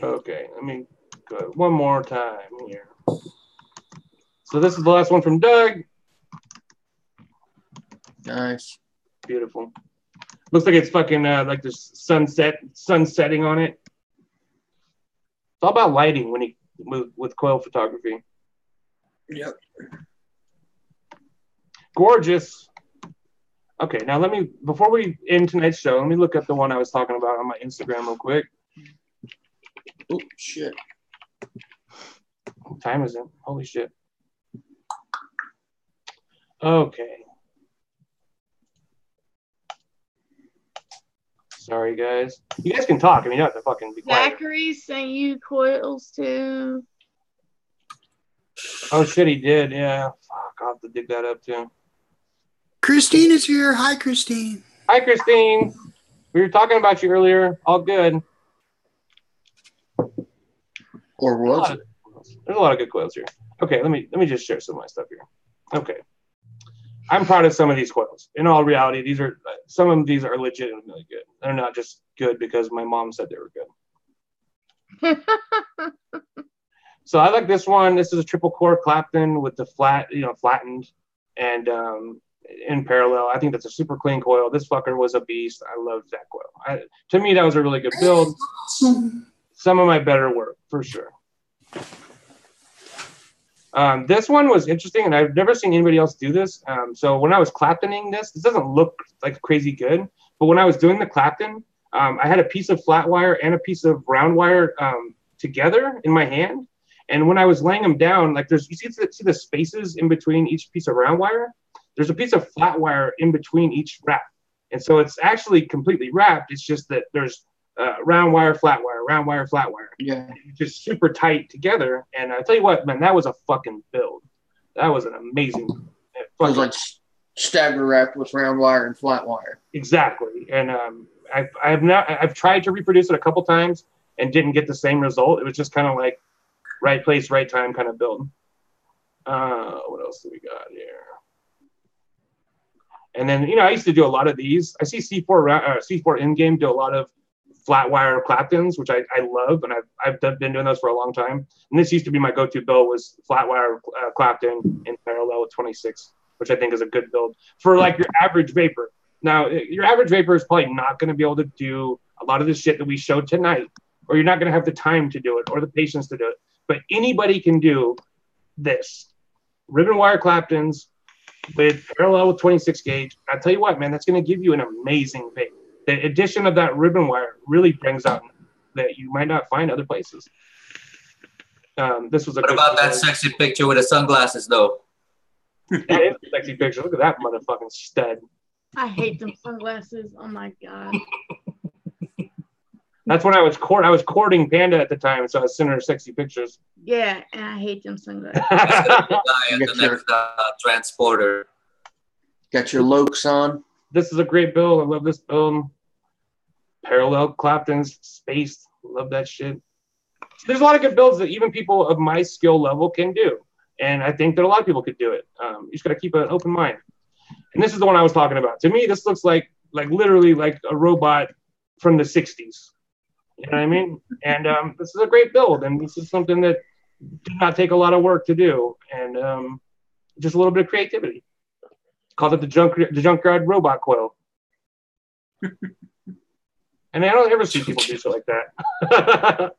Okay, let me go one more time here. So this is the last one from Doug. Nice. Beautiful. Looks like it's fucking like there's sun setting on it. It's all about lighting when with coil photography. Yep. Gorgeous. Okay, now before we end tonight's show, let me look up the one I was talking about on my Instagram real quick. Oh, shit. What time is it? Holy shit. Okay. Sorry, guys. You guys can talk. I mean, you don't have to fucking be quiet. Zachary sent you coils too. Oh, shit, he did. Yeah. Fuck, I'll have to dig that up, too. Christine is here. Hi, Christine. Hi, Christine. We were talking about you earlier. All good. Or was it? There's a lot of good coils here. Okay, let me just share some of my stuff here. Okay. I'm proud of some of these coils. In all reality, some of these are legitimately good. They're not just good because my mom said they were good. So I like this one. This is a triple core Clapton with the flattened and in parallel. I think that's a super clean coil. This fucker was a beast. I loved that coil. To me, that was a really good build. Some of my better work, for sure. This one was interesting, and I've never seen anybody else do this. So when I was Claptoning this doesn't look like crazy good, but when I was doing the Clapton, I had a piece of flat wire and a piece of round wire together in my hand. And when I was laying them down, like you see the spaces in between each piece of round wire? There's a piece of flat wire in between each wrap. And so it's actually completely wrapped. It's just that there's round wire, flat wire, round wire, flat wire. Yeah. Just super tight together. And I tell you what, man, that was a fucking build. That was an amazing. It was like stagger wrapped with round wire and flat wire. Exactly. And I've tried to reproduce it a couple times and didn't get the same result. It was just kind of like right place, right time kind of build. What else do we got here? And then, I used to do a lot of these. I see C4 in-game do a lot of flat wire Claptons, which I love, and I've been doing those for a long time. And this used to be my go-to build, was flat wire Clapton in parallel with 26, which I think is a good build for like your average vapor. Now, your average vapor is probably not going to be able to do a lot of this shit that we showed tonight, or you're not going to have the time to do it or the patience to do it. But anybody can do this. Ribbon wire Claptons with parallel with 26 gauge. I tell you what, man, that's going to give you an amazing vape. The addition of that ribbon wire really brings out that you might not find other places. This was a. What about that sexy picture with the sunglasses, though? That is a sexy picture. Look at that motherfucking stud. I hate them sunglasses. Oh my god. That's when I was courting Panda at the time, so I was sending her sexy pictures. Yeah, and I hate them sunglasses. The next transporter. Got your Lokes on. This is a great build. I love this build. Parallel Claptons, spaced. Love that shit. There's a lot of good builds that even people of my skill level can do. And I think that a lot of people could do it. You just got to keep an open mind. And this is the one I was talking about. To me, this looks like literally like a robot from the 60s. You know what I mean? And this is a great build. And this is something that did not take a lot of work to do. And just a little bit of creativity. Called it the junkyard robot coil. And I don't ever see people do shit like that.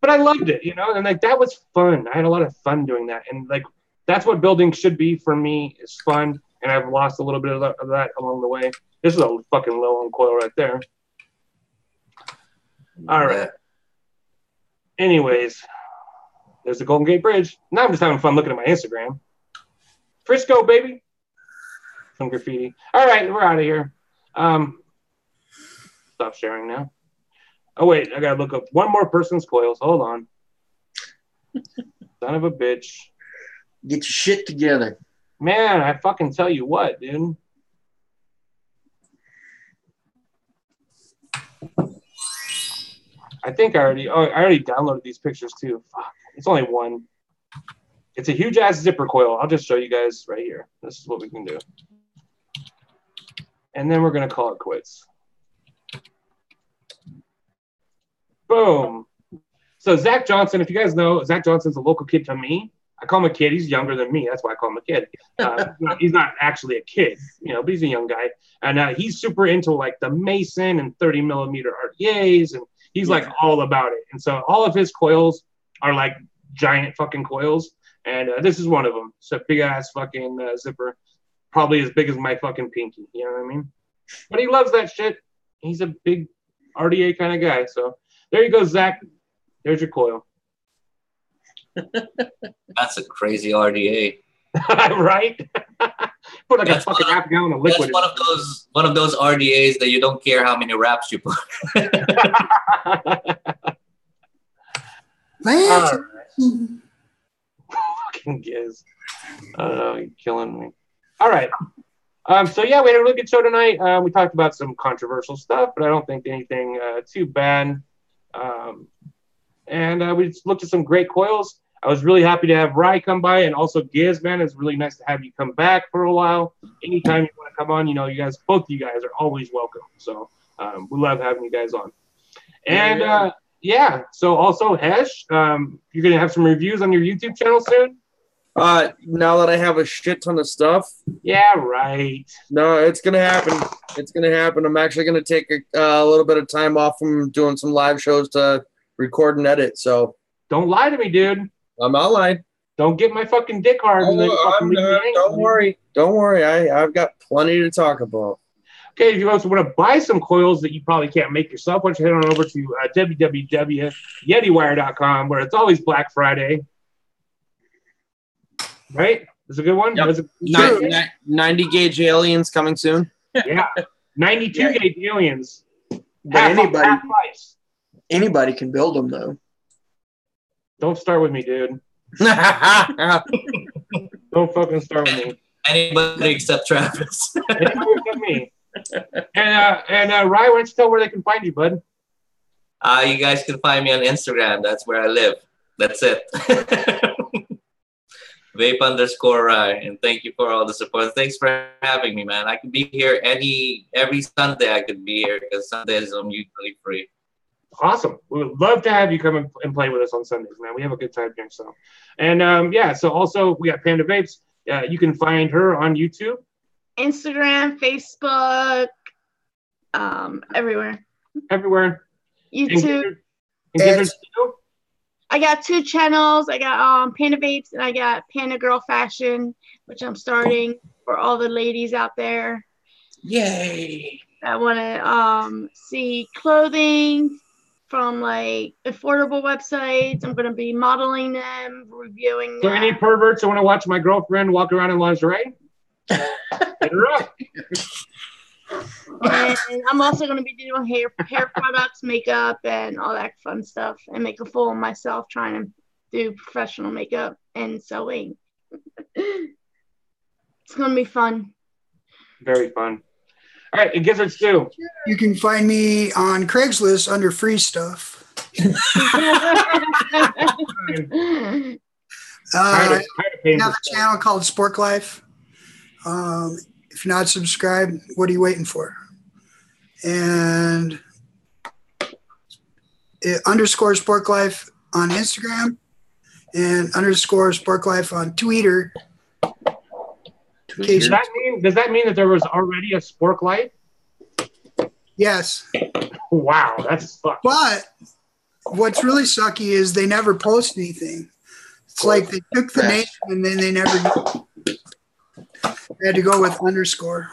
But I loved it, and like that was fun. I had a lot of fun doing that. And like that's what building should be for me, is fun. And I've lost a little bit of that along the way. This is a fucking low on coil right there. All right. Anyways, there's the Golden Gate Bridge. Now I'm just having fun looking at my Instagram. Frisco, baby. Some graffiti. All right, we're out of here. Stop sharing now. Oh, wait. I got to look up one more person's coils. Hold on. Son of a bitch. Get your shit together. Man, I fucking tell you what, dude. I think I already downloaded these pictures too. Fuck. It's only one. It's a huge ass zipper coil. I'll just show you guys right here. This is what we can do. And then we're going to call it quits. Boom. So Zach Johnson, if you guys know, Zach Johnson's a local kid to me. I call him a kid. He's younger than me. That's why I call him a kid. He's not actually a kid, but he's a young guy. And he's super into like the Mason and 30 millimeter RDAs. And he's like all about it. And so all of his coils are like giant fucking coils. And this is one of them. It's a big ass fucking zipper. Probably as big as my fucking pinky. You know what I mean? But he loves that shit. He's a big RDA kind of guy. So there you go, Zach. There's your coil. That's a crazy RDA. Right? Put like a fucking half gallon of liquid. That's one of those RDAs that you don't care how many wraps you put. Man. Fucking Giz. You're killing me. All right. So yeah, we had a really good show tonight. We talked about some controversial stuff, but I don't think anything too bad. And we just looked at some great coils. I was really happy to have Rye come by, and also Giz, man. It's really nice to have you come back for a while. Anytime you want to come on, you guys, both of you guys are always welcome. So we love having you guys on. And so also Hesh, you're gonna have some reviews on your YouTube channel soon. Now that I have a shit ton of stuff. Yeah, right. No, it's gonna happen. It's gonna happen. I'm actually gonna take a little bit of time off from doing some live shows to record and edit. So don't lie to me, dude. I'm not lying. Don't get my fucking dick hard. Don't worry. Don't worry. I've got plenty to talk about. Okay, if you also want to buy some coils that you probably can't make yourself, why don't you head on over to www.yetiwire.com, where it's always Black Friday. Right? That's a good one. Yep. 90 gauge aliens coming soon. Yeah, 92 gauge aliens. But anybody can build them, though. Don't start with me, dude. Don't fucking start with me. Anybody except Travis. Anybody except me. And Ryan, why don't you tell where they can find you, bud? You guys can find me on Instagram. That's where I live. That's it. Vape_Rye. And thank you for all the support. Thanks for having me, man. I can be here every Sunday. I could be here because Sundays I'm usually free. Awesome. We would love to have you come and play with us on Sundays, man. We have a good time here. So, and so also we got Panda Vapes. You can find her on YouTube, Instagram, Facebook, everywhere. YouTube. I got 2 channels. I got Panda Vapes and I got Panda Girl Fashion, which I'm starting for all the ladies out there. Yay! I want to see clothing from like affordable websites. I'm going to be modeling them, reviewing them. So any perverts who want to watch my girlfriend walk around in lingerie? Hit her up. And I'm also going to be doing hair products, makeup, and all that fun stuff, and make a fool of myself trying to do professional makeup and sewing. It's going to be fun. Very fun. All right, and Gizzards too. You can find me on Craigslist under free stuff. I have a channel called Spork Life. If you're not subscribed, what are you waiting for? And _Spork Life on Instagram and _Spork Life on Twitter. Does that mean that there was already a Spork Life? Yes. Wow, that's fucked. But what's really sucky is they never post anything. It's like they took the name and then they never they had to go with _.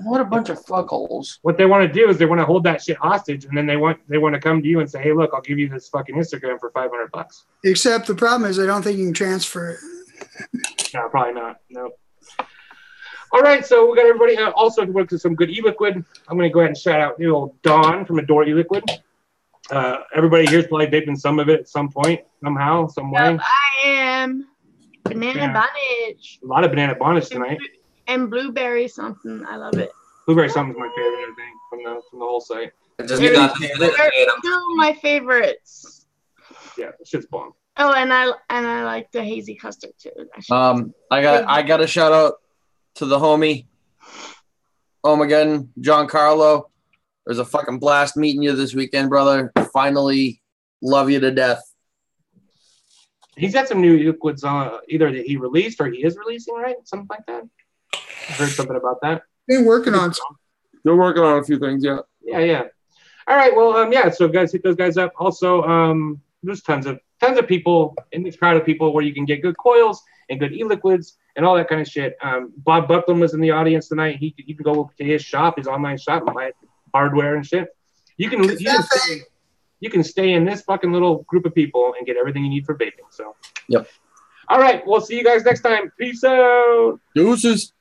What a bunch of fuckholes. What they want to do is they want to hold that shit hostage, and then they want to come to you and say, "Hey, look, I'll give you this fucking Instagram for $500." Except the problem is I don't think you can transfer it. No, probably not. No. All right, so we got everybody. Also, if you want to some good e-liquid, I'm going to go ahead and shout out the old Don from Adore E-Liquid. Everybody here's probably vaping some of it at some point, somehow, some way. Yep, I am. Banana bondage. A lot of banana bondage tonight. And blueberry something. I love it. Blueberry something's my favorite, I think, from the whole site. I just got They're two of my favorites. Yeah, it's just bomb. Oh, and I like the hazy custard too. I got a shout out to the homie Omegan, John Carlo. It was a fucking blast meeting you this weekend, brother. Finally, love you to death. He's got some new liquids either that he released or he is releasing, right? Something like that. I heard something about that. Been working on some. They're working on a few things, yeah. Yeah. All right, well, yeah. So guys, hit those guys up. Also, there's tons of people in this crowd of people where you can get good coils and good e-liquids and all that kind of shit. Bob Buckland was in the audience tonight. You can go to his shop, his online shop, and buy hardware and shit. You can stay in this fucking little group of people and get everything you need for vaping. So, yep. All right, we'll see you guys next time. Peace out. Deuces.